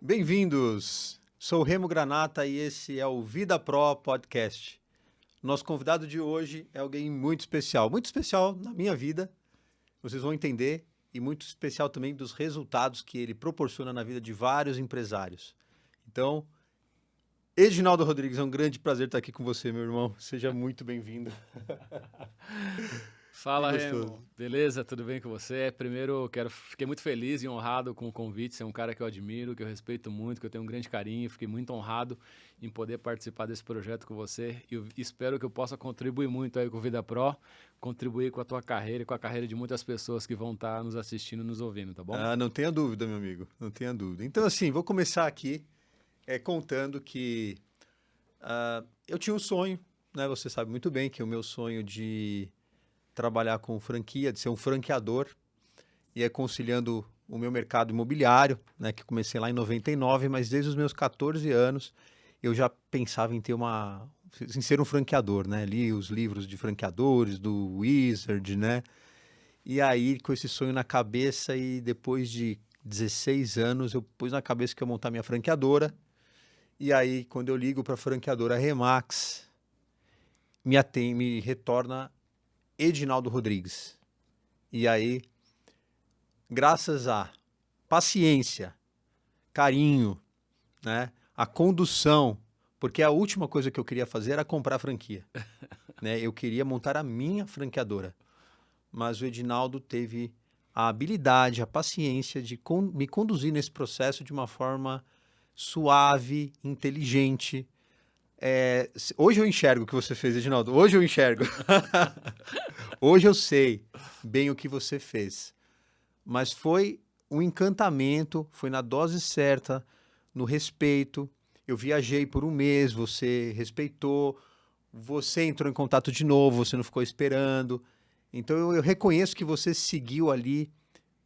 Bem-vindos! Sou Remo Granata e esse é o Vida Pro Podcast. Nosso convidado de hoje é alguém muito especial na minha vida, vocês vão entender, e muito especial também dos resultados que ele proporciona na vida de vários empresários. Então, Edinaldo Rodrigues, é um grande prazer estar aqui com você, meu irmão. Seja muito bem-vindo. Fala, Que gostoso. Remo. Beleza? Tudo bem com você? Primeiro, fiquei muito feliz e honrado com o convite. Você é um cara que eu admiro, que eu respeito muito, que eu tenho um grande carinho. Fiquei muito honrado em poder participar desse projeto com você e eu espero que eu possa contribuir muito aí com o Vida Pro, contribuir com a tua carreira e com a carreira de muitas pessoas que vão estar nos assistindo e nos ouvindo, tá bom? Não tenha dúvida, meu amigo, não tenha dúvida. Então, assim, vou começar aqui contando que eu tinha um sonho, né? Você sabe muito bem que o meu sonho de trabalhar com franquia, de ser um franqueador, e conciliando o meu mercado imobiliário, né, que comecei lá em 99, mas desde os meus 14 anos eu já pensava em ser um franqueador, né? Li os livros de franqueadores, do Wizard, né? E aí, com esse sonho na cabeça, e depois de 16 anos, eu pus na cabeça que eu ia montar minha franqueadora. E aí, quando eu ligo para a franqueadora Remax, me retorna Edinaldo Rodrigues. E aí, graças à paciência, carinho, né, a condução, porque a última coisa que eu queria fazer era comprar a franquia. Né? Eu queria montar a minha franqueadora. Mas o Edinaldo teve a habilidade, a paciência de me conduzir nesse processo de uma forma suave, inteligente. Hoje eu enxergo o que você fez, Edinaldo. Hoje eu enxergo. Hoje eu sei bem o que você fez. Mas foi um encantamento, foi na dose certa, no respeito. Eu viajei por um mês, você respeitou, você entrou em contato de novo, você não ficou esperando. Então eu reconheço que você seguiu ali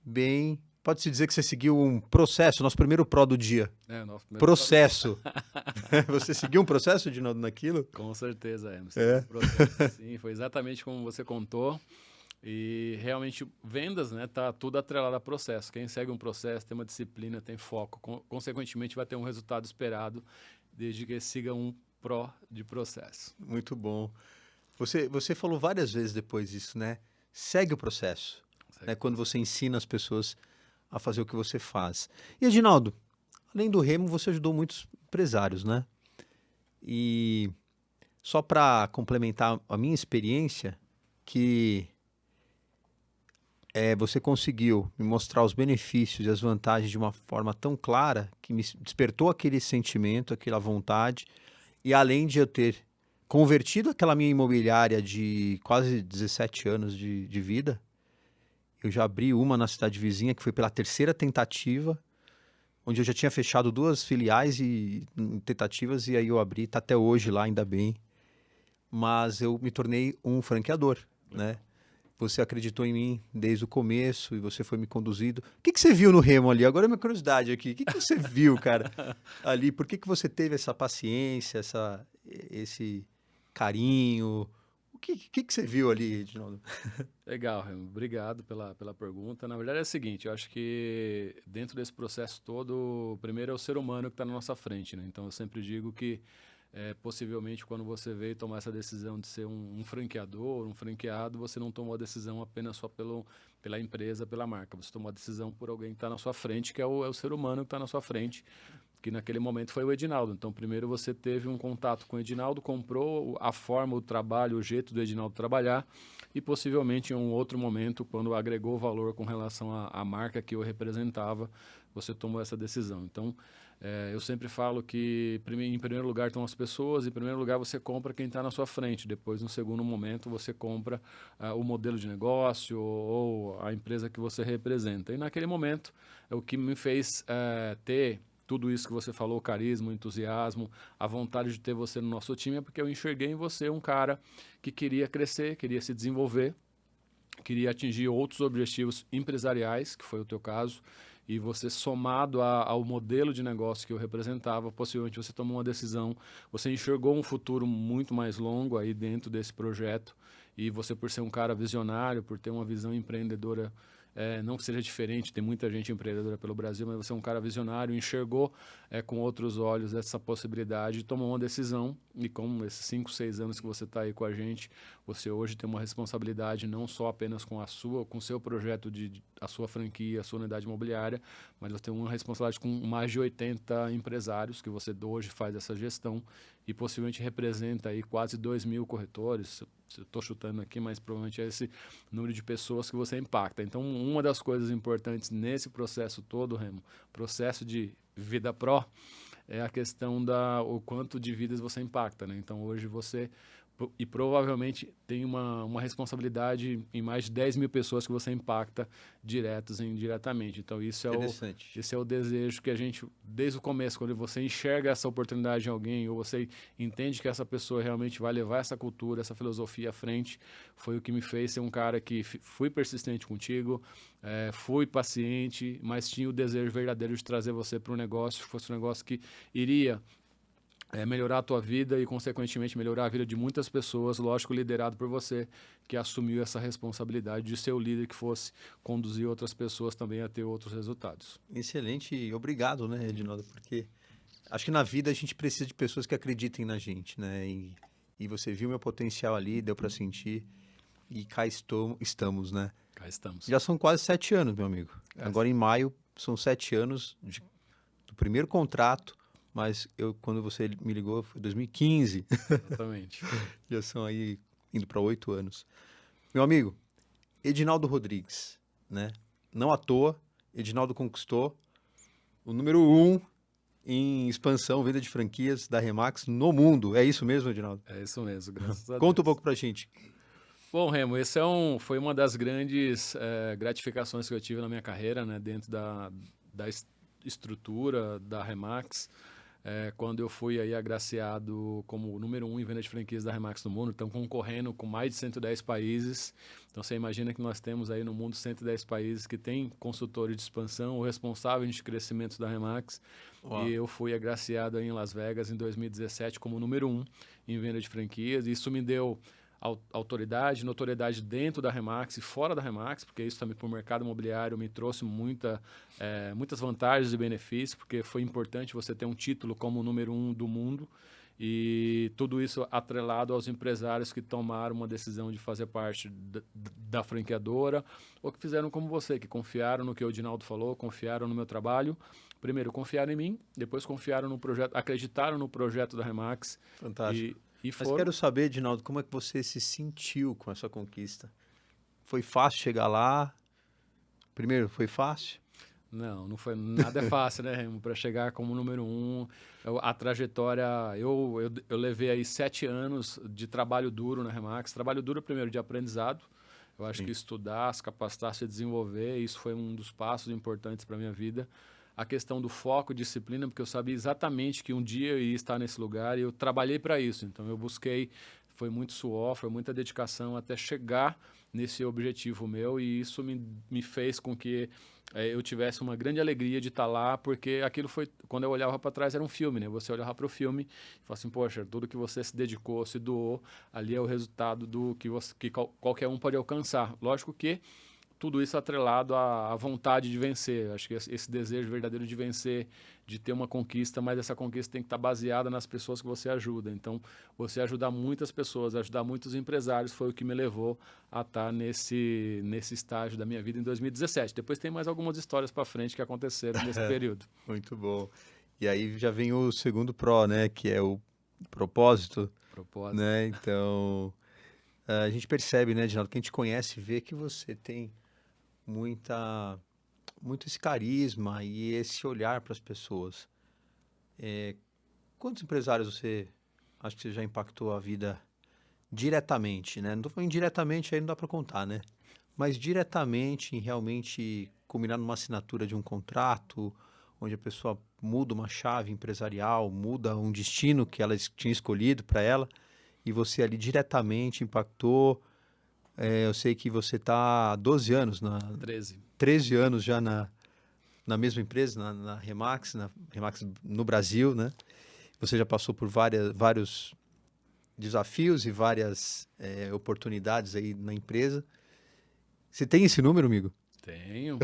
bem. Pode-se dizer que você seguiu um processo, nosso primeiro pró do dia. Nosso primeiro Processo. Você seguiu um processo de naquilo? Com certeza, Remo. É. Um processo, sim, foi exatamente como você contou. E realmente, vendas, né, tá tudo atrelado a processo. Quem segue um processo tem uma disciplina, tem foco. Consequentemente, vai ter um resultado esperado desde que siga um pró de processo. Muito bom. Você falou várias vezes depois disso, né? Segue o processo. Né? Quando você ensina as pessoas a fazer o que você faz. E, Edinaldo, além do Remo, você ajudou muitos empresários, né? E só para complementar a minha experiência, que você conseguiu me mostrar os benefícios e as vantagens de uma forma tão clara que me despertou aquele sentimento, aquela vontade. E além de eu ter convertido aquela minha imobiliária de quase 17 anos de vida, eu já abri uma na cidade vizinha, que foi pela terceira tentativa, onde eu já tinha fechado 2 filiais e tentativas, e aí eu abri, está até hoje lá, ainda bem. Mas eu me tornei um franqueador, né? Você acreditou em mim desde o começo e você foi me conduzido. O que você viu no Remo ali? Agora é minha curiosidade aqui. O que você viu, cara, ali? Por que você teve essa paciência, esse carinho? O que você viu ali, Edinaldo? Legal, Remo. Obrigado pela pergunta. Na verdade é o seguinte, eu acho que dentro desse processo todo, primeiro é o ser humano que está na nossa frente, né? Então eu sempre digo que possivelmente quando você veio tomar essa decisão de ser um franqueador, um franqueado, você não tomou a decisão apenas só pela empresa, pela marca. Você tomou a decisão por alguém que está na sua frente, que é o ser humano que está na sua frente, que naquele momento foi o Edinaldo. Então, primeiro você teve um contato com o Edinaldo, comprou a forma, o trabalho, o jeito do Edinaldo trabalhar e possivelmente em um outro momento, quando agregou valor com relação à marca que eu representava, você tomou essa decisão. Então, eu sempre falo que em primeiro lugar estão as pessoas, em primeiro lugar você compra quem está na sua frente, depois no segundo momento você compra o modelo de negócio ou a empresa que você representa. E naquele momento é o que me fez ter tudo isso que você falou, o carisma, o entusiasmo, a vontade de ter você no nosso time, é porque eu enxerguei em você um cara que queria crescer, queria se desenvolver, queria atingir outros objetivos empresariais, que foi o teu caso, e você somado ao modelo de negócio que eu representava, possivelmente você tomou uma decisão, você enxergou um futuro muito mais longo aí dentro desse projeto, e você por ser um cara visionário, por ter uma visão empreendedora não que seja diferente, tem muita gente empreendedora pelo Brasil, mas você é um cara visionário, enxergou com outros olhos essa possibilidade e tomou uma decisão. E com esses 5, 6 anos que você está aí com a gente, você hoje tem uma responsabilidade não só apenas com o seu projeto, a sua franquia, a sua unidade imobiliária, mas você tem uma responsabilidade com mais de 80 empresários que você hoje faz essa gestão e possivelmente representa aí quase 2.000 corretores. Eu estou chutando aqui, mas provavelmente é esse número de pessoas que você impacta. Então, uma das coisas importantes nesse processo todo, Remo, processo de Vida Pro, é a questão o quanto de vidas você impacta, né? Então, hoje você e provavelmente tem uma responsabilidade em mais de 10.000 pessoas que você impacta diretos e indiretamente. Então, esse é o desejo que a gente, desde o começo, quando você enxerga essa oportunidade em alguém, ou você entende que essa pessoa realmente vai levar essa cultura, essa filosofia à frente, foi o que me fez ser um cara que fui persistente contigo, fui paciente, mas tinha o desejo verdadeiro de trazer você para um negócio, que fosse um negócio que iria melhorar a tua vida e, consequentemente, melhorar a vida de muitas pessoas, lógico, liderado por você, que assumiu essa responsabilidade de ser o líder que fosse conduzir outras pessoas também a ter outros resultados. Excelente, obrigado, né, Edinaldo, porque acho que na vida a gente precisa de pessoas que acreditem na gente, né, e você viu meu potencial ali, deu para sentir, e cá estamos, né. Cá estamos. Já são quase 7 anos, meu amigo. Agora, em maio, são 7 anos do primeiro contrato. Mas quando você me ligou, foi 2015. Exatamente. Já são aí indo para 8 anos. Meu amigo, Edinaldo Rodrigues, né? Não à toa, Edinaldo conquistou o número 1 em expansão, venda de franquias da Remax no mundo. É isso mesmo, Edinaldo? É isso mesmo, graças a Deus. Conta um pouco pra gente. Bom, Remo, esse foi uma das grandes gratificações que eu tive na minha carreira, né? Dentro da estrutura da Remax. Quando eu fui aí agraciado como o número 1 em venda de franquias da Remax no mundo, então concorrendo com mais de 110 países. Então você imagina que nós temos aí no mundo 110 países que têm consultores de expansão ou responsáveis de crescimento da Remax. Uau. E eu fui agraciado aí em Las Vegas em 2017 como número 1 em venda de franquias. E isso me deu autoridade, notoriedade dentro da Remax e fora da Remax, porque isso também para o mercado imobiliário me trouxe muitas vantagens e benefícios, porque foi importante você ter um título como o número 1 do mundo e tudo isso atrelado aos empresários que tomaram uma decisão de fazer parte da franqueadora ou que fizeram como você, que confiaram no que o Edinaldo falou, confiaram no meu trabalho. Primeiro, confiaram em mim, depois confiaram no projeto, acreditaram no projeto da Remax. Fantástico. Mas quero saber, Edinaldo, como é que você se sentiu com essa conquista? Foi fácil chegar lá? Primeiro, foi fácil? Não foi nada fácil, né, Remo? Para chegar como número 1, a trajetória... Eu levei aí 7 anos de trabalho duro na Remax. Trabalho duro, primeiro, de aprendizado. Eu acho que estudar, se capacitar, se desenvolver, isso foi um dos passos importantes para a minha vida. A questão do foco, disciplina, porque eu sabia exatamente que um dia eu ia estar nesse lugar e eu trabalhei para isso. Então, eu busquei, foi muito suor, foi muita dedicação até chegar nesse objetivo meu e isso me fez com que eu tivesse uma grande alegria de estar lá, porque aquilo foi, quando eu olhava para trás, era um filme, né? Você olhava para o filme e falava assim, poxa, tudo que você se dedicou, se doou, ali é o resultado do que qualquer um pode alcançar. Lógico que tudo isso atrelado à vontade de vencer. Acho que esse desejo verdadeiro de vencer, de ter uma conquista, mas essa conquista tem que estar baseada nas pessoas que você ajuda. Então, você ajudar muitas pessoas, ajudar muitos empresários, foi o que me levou a estar nesse estágio da minha vida em 2017. Depois tem mais algumas histórias para frente que aconteceram nesse período. Muito bom. E aí já vem o segundo Pro, né? Que é o propósito. Né? Então, a gente percebe, né, Edinaldo, que a gente conhece e vê que você tem muito esse carisma e esse olhar para as pessoas. Quantos empresários você acha que você já impactou a vida diretamente, né? Não estou falando indiretamente, aí não dá para contar, né? Mas diretamente, em realmente culminar numa assinatura de um contrato, onde a pessoa muda uma chave empresarial, muda um destino que ela tinha escolhido para ela, e você ali diretamente impactou. Eu sei que você está há 12 anos, 13 anos já na mesma empresa, na Remax no Brasil, né? Você já passou por vários desafios e várias oportunidades aí na empresa. Você tem esse número, amigo? Tenho.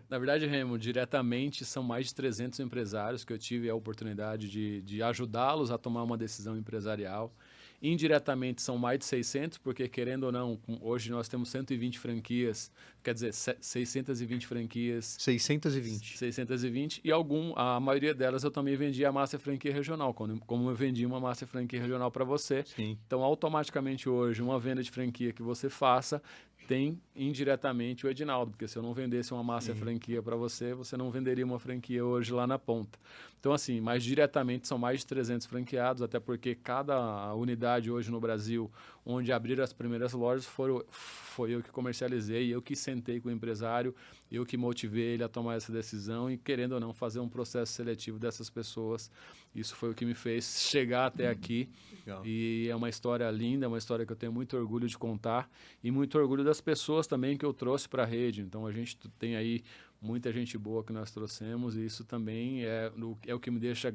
Na verdade, Remo, diretamente são mais de 300 empresários que eu tive a oportunidade de ajudá-los a tomar uma decisão empresarial. Indiretamente são mais de 600, porque querendo ou não, hoje nós temos 120 franquias, quer dizer, 620 franquias. 620. 620 e a maioria delas eu também vendi a Master Franquia Regional, como eu vendi uma Master Franquia Regional para você. Sim. Então, automaticamente hoje, uma venda de franquia que você faça tem indiretamente o Edinaldo, porque se eu não vendesse uma Master Franquia para você, você não venderia uma franquia hoje lá na ponta. Então, assim, mais diretamente são mais de 300 franqueados, até porque cada unidade hoje no Brasil, onde abriram as primeiras lojas, foi eu que comercializei, eu que sentei com o empresário, eu que motivei ele a tomar essa decisão e, querendo ou não, fazer um processo seletivo dessas pessoas. Isso foi o que me fez chegar até aqui. Legal. E é uma história linda, é uma história que eu tenho muito orgulho de contar e muito orgulho das pessoas também que eu trouxe para a rede. Então, a gente tem aí muita gente boa que nós trouxemos e isso também é o que me deixa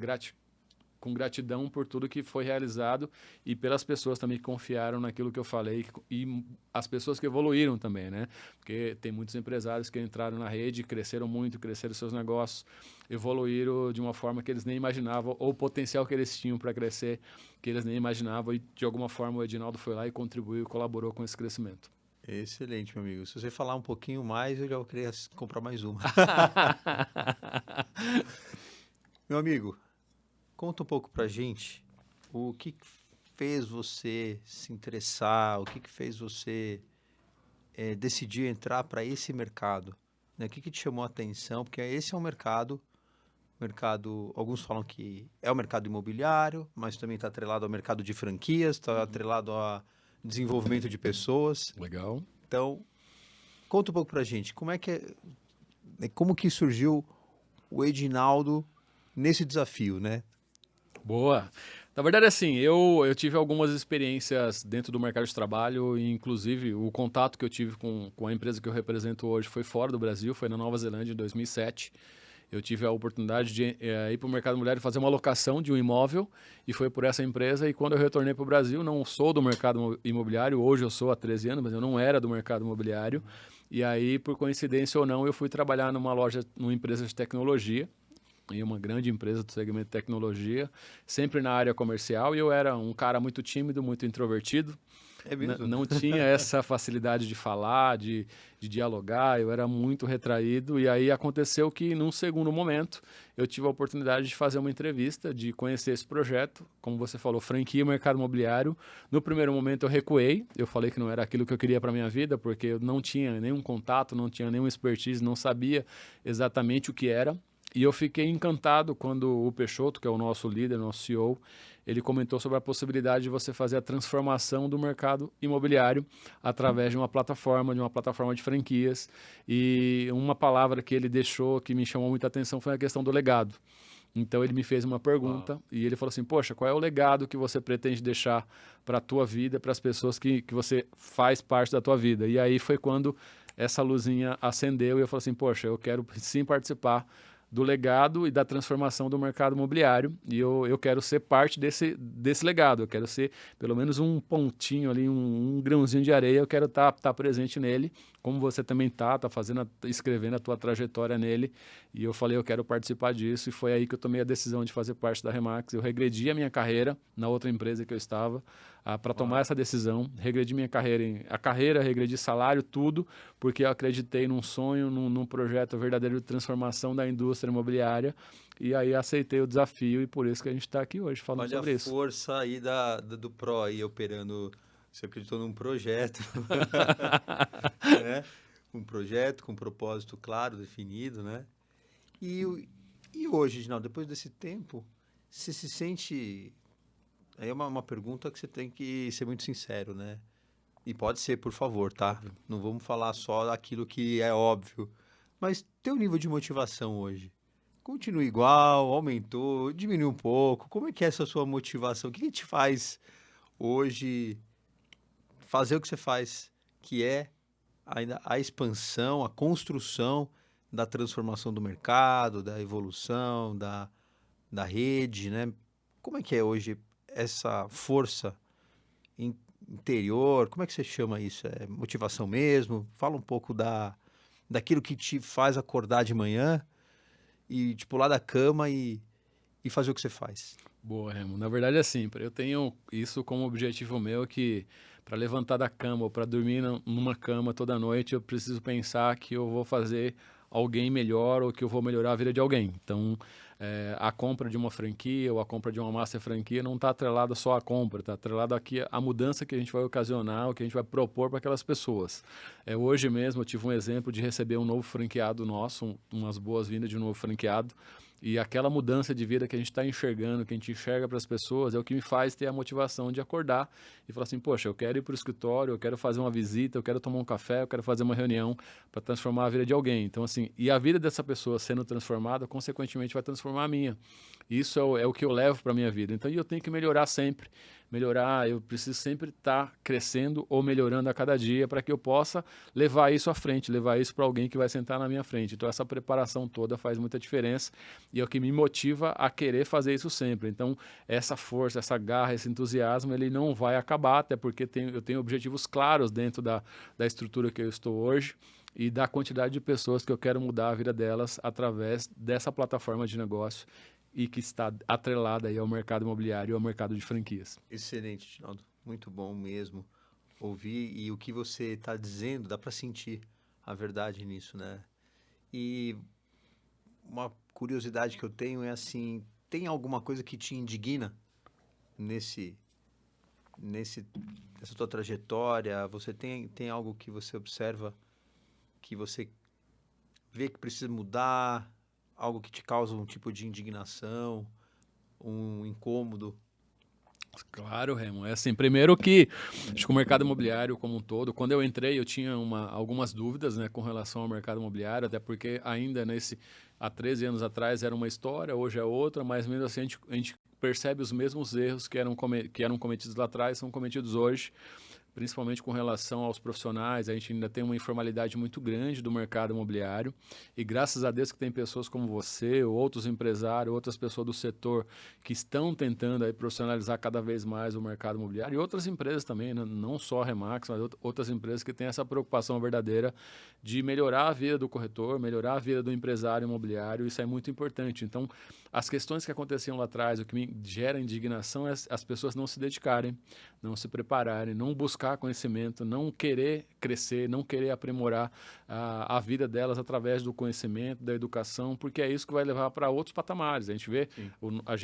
com gratidão por tudo que foi realizado e pelas pessoas também que confiaram naquilo que eu falei e as pessoas que evoluíram também, né? Porque tem muitos empresários que entraram na rede, cresceram muito, cresceram seus negócios, evoluíram de uma forma que eles nem imaginavam, ou o potencial que eles tinham para crescer, que eles nem imaginavam, e de alguma forma o Edinaldo foi lá e contribuiu e colaborou com esse crescimento. Excelente, meu amigo. Se você falar um pouquinho mais, eu já vou querer comprar mais uma. Meu amigo, conta um pouco pra gente o que fez você se interessar, o que fez você decidir entrar para esse mercado, né? O que te chamou a atenção? Porque esse é um mercado, alguns falam que é o mercado imobiliário, mas também está atrelado ao mercado de franquias, está atrelado a desenvolvimento de pessoas. Legal. Então, conta um pouco pra gente, como que surgiu o Edinaldo nesse desafio, né? Boa. Na verdade, assim, eu tive algumas experiências dentro do mercado de trabalho, e inclusive o contato que eu tive com a empresa que eu represento hoje foi fora do Brasil, foi na Nova Zelândia em 2007. Eu tive a oportunidade de ir para o mercado imobiliário e fazer uma locação de um imóvel e foi por essa empresa. E quando eu retornei para o Brasil, não sou do mercado imobiliário, hoje eu sou há 13 anos, mas eu não era do mercado imobiliário. E aí, por coincidência ou não, eu fui trabalhar numa empresa de tecnologia, em uma grande empresa do segmento de tecnologia, sempre na área comercial, e eu era um cara muito tímido, muito introvertido. É mesmo? Não tinha essa facilidade de falar, de dialogar, eu era muito retraído, e aí aconteceu que, num segundo momento, eu tive a oportunidade de fazer uma entrevista, de conhecer esse projeto, como você falou, franquia mercado imobiliário. No primeiro momento eu recuei, eu falei que não era aquilo que eu queria para minha vida, porque eu não tinha nenhum contato, não tinha nenhuma expertise, não sabia exatamente o que era. E eu fiquei encantado quando o Peixoto, que é o nosso líder, nosso CEO, ele comentou sobre a possibilidade de você fazer a transformação do mercado imobiliário através de uma plataforma de franquias. E uma palavra que ele deixou que me chamou muita atenção foi a questão do legado. Então ele me fez uma pergunta e ele falou assim, poxa, qual é o legado que você pretende deixar para a tua vida, para as pessoas que você faz parte da tua vida? E aí foi quando essa luzinha acendeu e eu falei assim, poxa, eu quero sim participar do legado e da transformação do mercado imobiliário e eu quero ser parte desse legado, eu quero ser pelo menos um pontinho ali, um grãozinho de areia, eu quero estar presente nele, como você também está escrevendo a tua trajetória nele, e eu falei, eu quero participar disso, e foi aí que eu tomei a decisão de fazer parte da Remax. Eu regredi a minha carreira na outra empresa que eu estava, para tomar essa decisão, regredi minha carreira, regredi salário, tudo, porque eu acreditei num sonho, num projeto verdadeiro de transformação da indústria imobiliária, e aí aceitei o desafio, e por isso que a gente está aqui hoje falando sobre isso. Olha a força aí do Pro aí operando, você acreditou num projeto, né? Um projeto com um propósito claro, definido, né? E hoje, Ginaldo, depois desse tempo, você se sente... Aí é uma pergunta que você tem que ser muito sincero, né? E pode ser, por favor, tá? Não vamos falar só aquilo que é óbvio. Mas teu nível de motivação hoje? Continua igual, aumentou, diminuiu um pouco? Como é que é essa sua motivação? O que te faz hoje fazer o que você faz, que é ainda a expansão, a construção da transformação do mercado, da evolução, da rede, né? Como é que é hoje essa força interior? Como é que você chama isso? É motivação mesmo? Fala um pouco daquilo que te faz acordar de manhã e te pular da cama e fazer o que você faz? Boa, Remo. Na verdade, é assim, eu tenho isso como objetivo meu que para levantar da cama ou para dormir numa cama toda noite, eu preciso pensar que eu vou fazer alguém melhor ou que eu vou melhorar a vida de alguém. Então, a compra de uma franquia ou a compra de uma master franquia não está atrelada só à compra, está atrelada aqui à mudança que a gente vai ocasionar, o que a gente vai propor para aquelas pessoas. Hoje mesmo eu tive um exemplo de receber um novo franqueado nosso, umas boas-vindas de um novo franqueado. E aquela mudança de vida que a gente está enxergando, que a gente enxerga para as pessoas, é o que me faz ter a motivação de acordar e falar assim, poxa, eu quero ir para o escritório, eu quero fazer uma visita, eu quero tomar um café, eu quero fazer uma reunião para transformar a vida de alguém. Então, assim, e a vida dessa pessoa sendo transformada, consequentemente, vai transformar a minha. Isso é o que eu levo para a minha vida. Então, eu tenho que melhorar sempre. Melhorar, eu preciso sempre estar crescendo ou melhorando a cada dia para que eu possa levar isso à frente, levar isso para alguém que vai sentar na minha frente. Então, essa preparação toda faz muita diferença e é o que me motiva a querer fazer isso sempre. Então, essa força, essa garra, esse entusiasmo, ele não vai acabar, até porque eu tenho objetivos claros dentro da estrutura que eu estou hoje e da quantidade de pessoas que eu quero mudar a vida delas através dessa plataforma de negócio e que está atrelada aí ao mercado imobiliário e ao mercado de franquias. Excelente, Tinaldo. Muito bom mesmo ouvir. E o que você está dizendo, dá para sentir a verdade nisso, né? E uma curiosidade que eu tenho é assim, tem alguma coisa que te indigna nessa tua trajetória? Você tem algo que você observa que você vê que precisa mudar? Algo que te causa um tipo de indignação, um incômodo? Claro, Remo. É assim, primeiro que acho que o mercado imobiliário como um todo, quando eu entrei, eu tinha algumas dúvidas, né, com relação ao mercado imobiliário, até porque ainda há 13 anos atrás era uma história, hoje é outra, mas mesmo assim a gente percebe os mesmos erros que eram cometidos lá atrás, são cometidos hoje. Principalmente com relação aos profissionais, a gente ainda tem uma informalidade muito grande do mercado imobiliário e graças a Deus que tem pessoas como você, ou outros empresários, outras pessoas do setor que estão tentando aí profissionalizar cada vez mais o mercado imobiliário e outras empresas também, né? Não só a Remax, mas outras empresas que têm essa preocupação verdadeira de melhorar a vida do corretor, melhorar a vida do empresário imobiliário, isso é muito importante. Então, as questões que aconteciam lá atrás, o que me gera indignação é as pessoas não se dedicarem, não se prepararem, não buscar conhecimento, não querer crescer, não querer aprimorar a vida delas através do conhecimento, da educação, porque é isso que vai levar para outros patamares. A gente vê, a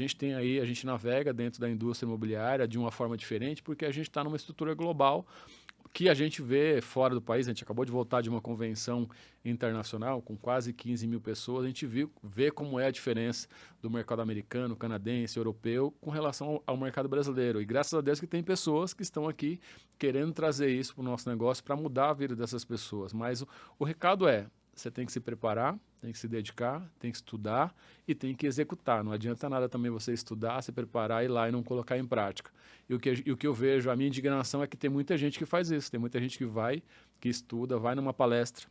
gente navega dentro da indústria imobiliária de uma forma diferente, porque a gente está numa estrutura global que a gente vê fora do país. A gente acabou de voltar de uma convenção internacional com quase 15 mil pessoas, a gente vê como é a diferença do mercado americano, canadense, europeu com relação ao mercado brasileiro. E graças a Deus que tem pessoas que estão aqui querendo trazer isso para o nosso negócio, para mudar a vida dessas pessoas. Mas o recado é, você tem que se preparar, tem que se dedicar, tem que estudar e tem que executar. Não adianta nada também você estudar, se preparar, ir lá e não colocar em prática. E o que eu vejo, a minha indignação é que tem muita gente que faz isso. Tem muita gente que vai, que estuda, vai numa palestra.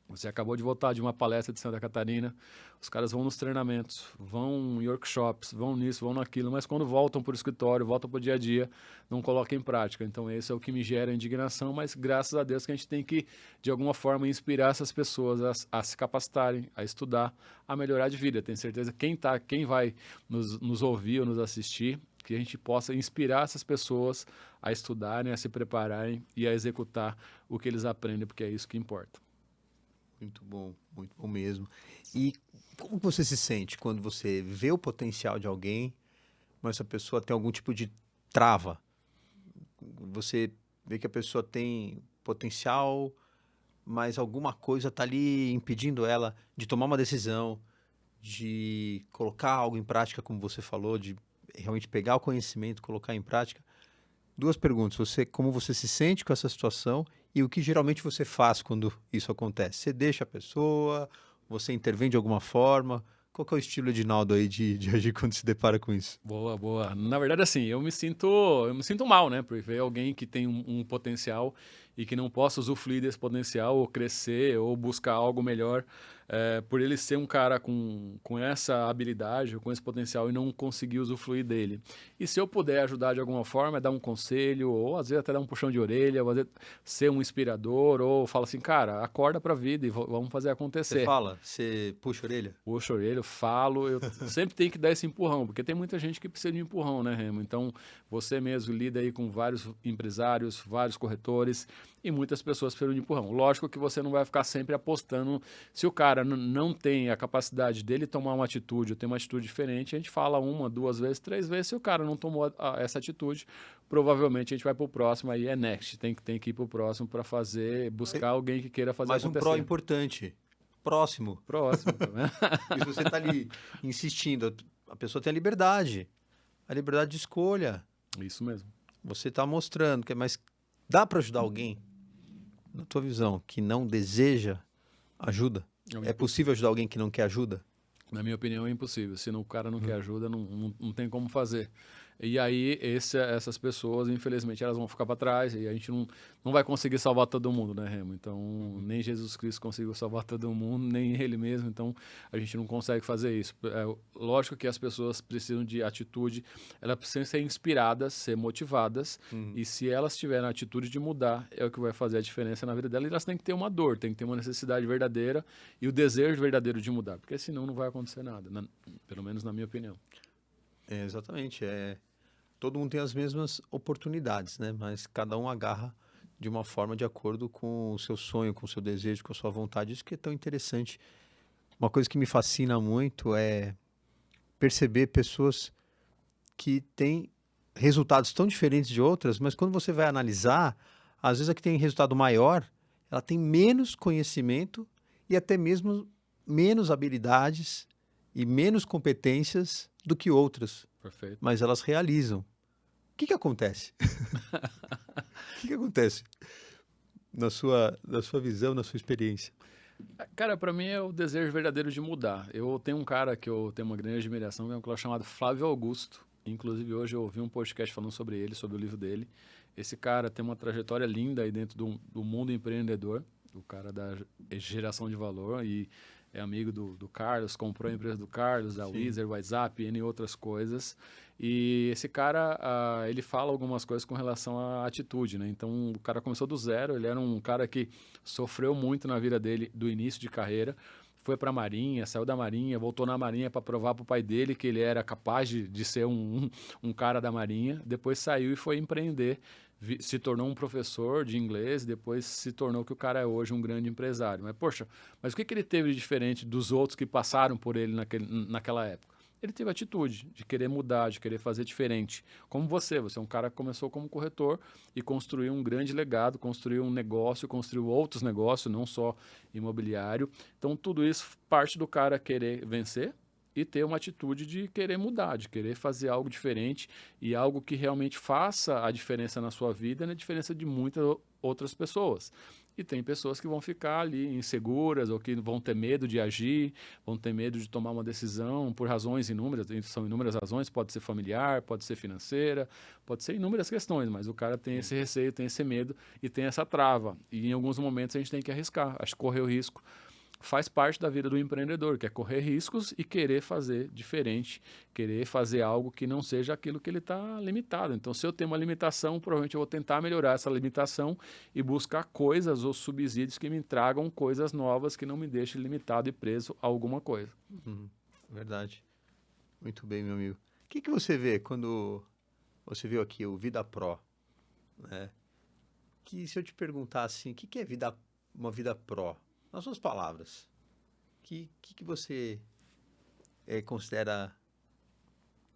Você acabou de voltar de uma palestra de Santa Catarina, os caras vão nos treinamentos, vão em workshops, vão nisso, vão naquilo, mas quando voltam para o escritório, voltam para o dia a dia, não colocam em prática. Então esse é o que me gera indignação, mas graças a Deus que a gente tem que, de alguma forma, inspirar essas pessoas a se capacitarem, a estudar, a melhorar de vida. Tenho certeza que quem vai nos ouvir ou nos assistir, que a gente possa inspirar essas pessoas a estudarem, a se prepararem e a executar o que eles aprendem, porque é isso que importa. Muito bom mesmo. E como você se sente quando você vê o potencial de alguém, mas essa pessoa tem algum tipo de trava? Você vê que a pessoa tem potencial, mas alguma coisa está ali impedindo ela de tomar uma decisão, de colocar algo em prática, como você falou, de realmente pegar o conhecimento, colocar em prática. Duas perguntas. Como você se sente com essa situação e o que geralmente você faz quando isso acontece? Você deixa a pessoa? Você intervém de alguma forma? Qual que é o estilo Edinaldo aí de agir quando se depara com isso? Boa, boa. Na verdade, assim, eu me sinto mal, né? Por ver alguém que tem um potencial e que não possa usufruir desse potencial ou crescer ou buscar algo melhor por ele ser um cara com essa habilidade, com esse potencial e não conseguir usufruir dele. E se eu puder ajudar de alguma forma, é dar um conselho, ou às vezes até dar um puxão de orelha, ou às vezes ser um inspirador, ou fala assim, cara, acorda pra vida e vamos fazer acontecer. Você fala, você puxa a orelha? Puxo a orelha, eu falo, eu sempre tenho que dar esse empurrão, porque tem muita gente que precisa de empurrão, né, Remo? Então, você mesmo lida aí com vários empresários, vários corretores, e muitas pessoas precisam de empurrão. Lógico que você não vai ficar sempre apostando. Se o cara não tem a capacidade dele tomar uma atitude, ou ter uma atitude diferente, a gente fala 1, 2 vezes, 3 vezes. Se o cara não tomou essa atitude, provavelmente a gente vai para o próximo, aí é next. Tem que ir para o próximo para buscar alguém que queira fazer Mas acontecer. um pró importante, próximo. Próximo, tá vendo? E se você está ali insistindo, a pessoa tem a liberdade de escolha. Isso mesmo. Você está mostrando, mas dá para ajudar alguém, na tua visão, que não deseja ajuda? É possível ajudar alguém que não quer ajuda? Na minha opinião, é impossível. Se o cara não quer ajuda, não tem como fazer. E aí, essas pessoas, infelizmente, elas vão ficar para trás e a gente não vai conseguir salvar todo mundo, né, Remo? Então, nem Jesus Cristo conseguiu salvar todo mundo, nem ele mesmo. Então, a gente não consegue fazer isso. Lógico que as pessoas precisam de atitude, elas precisam ser inspiradas, ser motivadas. E se elas tiverem a atitude de mudar, é o que vai fazer a diferença na vida delas. E elas têm que ter uma dor, têm que ter uma necessidade verdadeira e o desejo verdadeiro de mudar. Porque senão não vai acontecer nada, pelo menos na minha opinião. Exatamente. Todo mundo tem as mesmas oportunidades, né? Mas cada um agarra de uma forma de acordo com o seu sonho, com o seu desejo, com a sua vontade. Isso que é tão interessante. Uma coisa que me fascina muito é perceber pessoas que têm resultados tão diferentes de outras, mas quando você vai analisar, às vezes a que tem resultado maior, ela tem menos conhecimento e até mesmo menos habilidades e menos competências do que outras. Perfeito. Mas elas realizam. O que acontece? O que acontece na sua visão, na sua experiência? Cara, para mim é o desejo verdadeiro de mudar. Eu tenho um cara que eu tenho uma grande admiração, que é um cara chamado Flávio Augusto. Inclusive, hoje eu ouvi um podcast falando sobre ele, sobre o livro dele. Esse cara tem uma trajetória linda aí dentro do mundo empreendedor, o cara da geração de valor e é amigo do Carlos, comprou a empresa do Carlos, da Wizard, WhatsApp, e outras coisas. E esse cara, ele fala algumas coisas com relação à atitude, né? Então, o cara começou do zero, ele era um cara que sofreu muito na vida dele do início de carreira, foi para a Marinha, saiu da Marinha, voltou na Marinha para provar para o pai dele que ele era capaz de ser um cara da Marinha, depois saiu e foi empreender, se tornou um professor de inglês, depois se tornou que o cara é hoje um grande empresário. Mas, poxa, mas o que ele teve de diferente dos outros que passaram por ele naquela época? Ele teve atitude de querer mudar, de querer fazer diferente. Como você é um cara que começou como corretor e construiu um grande legado, construiu um negócio, construiu outros negócios, não só imobiliário. Então, tudo isso parte do cara querer vencer e ter uma atitude de querer mudar, de querer fazer algo diferente e algo que realmente faça a diferença na sua vida e na diferença de muitas outras pessoas. E tem pessoas que vão ficar ali inseguras ou que vão ter medo de agir, vão ter medo de tomar uma decisão por razões inúmeras, são inúmeras razões, pode ser familiar, pode ser financeira, pode ser inúmeras questões, mas o cara tem esse receio, tem esse medo e tem essa trava. E em alguns momentos a gente tem que arriscar, acho que correr o risco faz parte da vida do empreendedor, que é correr riscos e querer fazer diferente, querer fazer algo que não seja aquilo que ele está limitado. Então, se eu tenho uma limitação, provavelmente eu vou tentar melhorar essa limitação e buscar coisas ou subsídios que me tragam coisas novas que não me deixem limitado e preso a alguma coisa. Verdade. Muito bem, meu amigo. O que você vê quando você viu aqui o Vida Pro? Né? Que se eu te perguntar assim, o que é uma vida pro? Nas suas palavras, o que você considera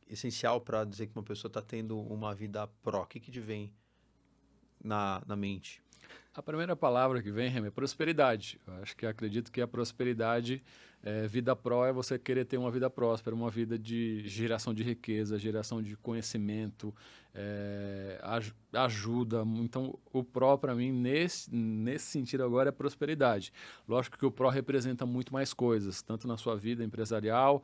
essencial para dizer que uma pessoa está tendo uma vida pró? O que te vem na mente? A primeira palavra que vem, Remy, é prosperidade. Eu acho que acredito que a prosperidade, vida pró é você querer ter uma vida próspera, uma vida de geração de riqueza, geração de conhecimento, ajuda. Então, o pró para mim, nesse sentido agora, é prosperidade. Lógico que o pró representa muito mais coisas, tanto na sua vida empresarial,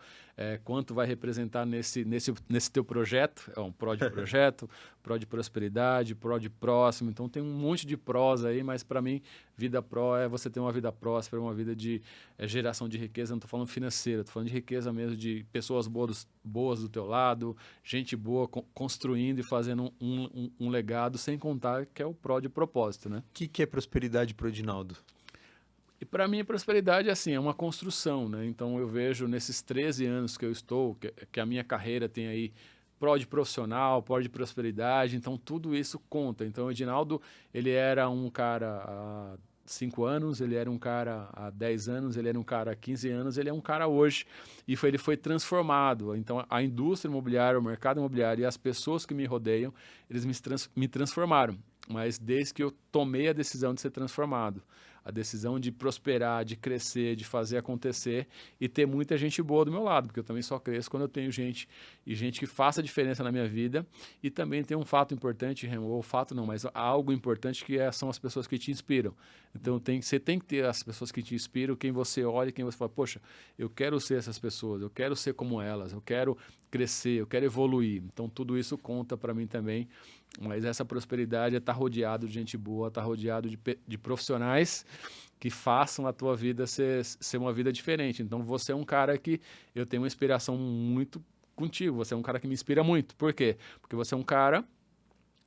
quanto vai representar nesse teu projeto. É um pró de projeto, pró de prosperidade, pró de próximo. Então, tem um monte de prós aí, mas para mim, vida pró é você ter uma vida próspera, uma vida de geração de riqueza. Não estou falando financeira, estou falando de riqueza mesmo, de pessoas boas do teu lado, gente boa construindo e fazendo um legado, sem contar que é o pró de propósito, né? O que é prosperidade para o Edinaldo? E para mim, prosperidade assim, é uma construção, né? Então eu vejo nesses 13 anos que eu estou, que a minha carreira tem aí pró de profissional, pró de prosperidade, então tudo isso conta. Então o Edinaldo, ele era um cara há 5 anos, ele era um cara há 10 anos, ele era um cara há 15 anos, ele é um cara hoje. E ele foi transformado. Então a indústria imobiliária, o mercado imobiliário e as pessoas que me rodeiam, eles me transformaram. Mas desde que eu tomei a decisão de ser transformado, a decisão de prosperar, de crescer, de fazer acontecer e ter muita gente boa do meu lado, porque eu também só cresço quando eu tenho gente que faça a diferença na minha vida. E também tem um fato importante, ou fato não, mas algo importante que são as pessoas que te inspiram. Então você tem que ter as pessoas que te inspiram, quem você olha, quem você fala, poxa, eu quero ser essas pessoas, eu quero ser como elas, eu quero crescer, eu quero evoluir. Então tudo isso conta para mim também. Mas essa prosperidade é estar rodeado de gente boa, estar rodeado de profissionais que façam a tua vida ser uma vida diferente. Então, você é um cara que eu tenho uma inspiração muito contigo. Você é um cara que me inspira muito. Por quê? Porque você é um cara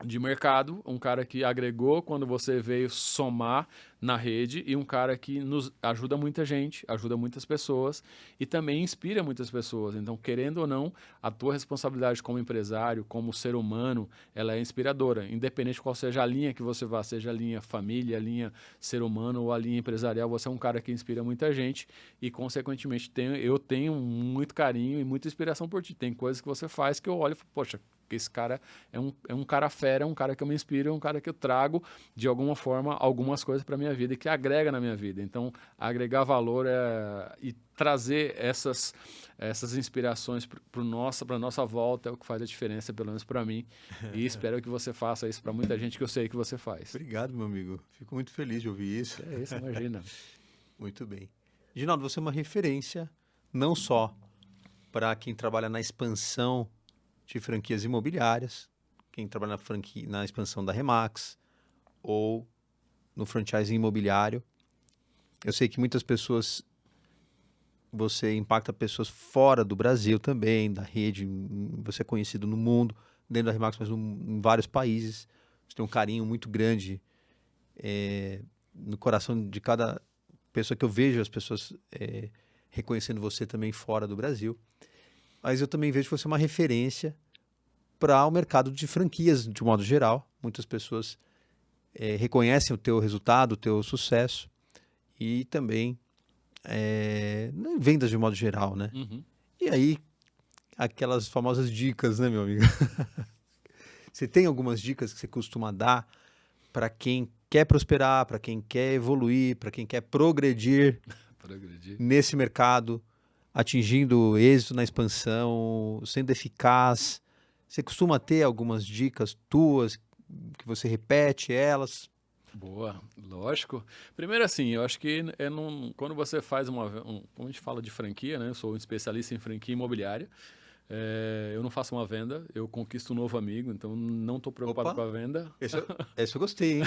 de mercado, um cara que agregou quando você veio somar na rede e um cara que nos ajuda muita gente, ajuda muitas pessoas e também inspira muitas pessoas. Então, querendo ou não, a tua responsabilidade como empresário, como ser humano, ela é inspiradora, independente de qual seja a linha que você vá, seja a linha família, a linha ser humano ou a linha empresarial, você é um cara que inspira muita gente e, consequentemente, eu tenho muito carinho e muita inspiração por ti. Tem coisas que você faz que eu olho e falo, poxa, porque esse cara é um cara fera, é um cara que eu me inspiro, é um cara que eu trago, de alguma forma, algumas coisas para a minha vida e que agrega na minha vida. Então, agregar valor e trazer essas inspirações para a nossa volta é o que faz a diferença, pelo menos para mim. E espero que você faça isso para muita gente, que eu sei que você faz. Obrigado, meu amigo. Fico muito feliz de ouvir isso. É isso, imagina. Muito bem. Edinaldo, você é uma referência não só para quem trabalha na expansão de franquias imobiliárias, quem trabalha na expansão da Remax ou no franchising imobiliário. Eu sei que muitas pessoas, você impacta pessoas fora do Brasil também, da rede, você é conhecido no mundo, dentro da Remax, mas em vários países. Você tem um carinho muito grande no coração de cada pessoa que eu vejo, as pessoas reconhecendo você também fora do Brasil. Mas eu também vejo que você é uma referência para o mercado de franquias, de modo geral. Muitas pessoas reconhecem o teu resultado, o teu sucesso e também vendas de modo geral, né? Uhum. E aí, aquelas famosas dicas, né, meu amigo? Você tem algumas dicas que você costuma dar para quem quer prosperar, para quem quer evoluir, para quem quer progredir nesse mercado, atingindo êxito na expansão, sendo eficaz? Você costuma ter algumas dicas tuas que você repete elas? Boa, lógico. Primeiro assim, eu acho que quando você faz como a gente fala de franquia, né? Eu sou um especialista em franquia imobiliária. Eu não faço uma venda, eu conquisto um novo amigo, então não estou preocupado com a venda. Esse eu gostei, hein?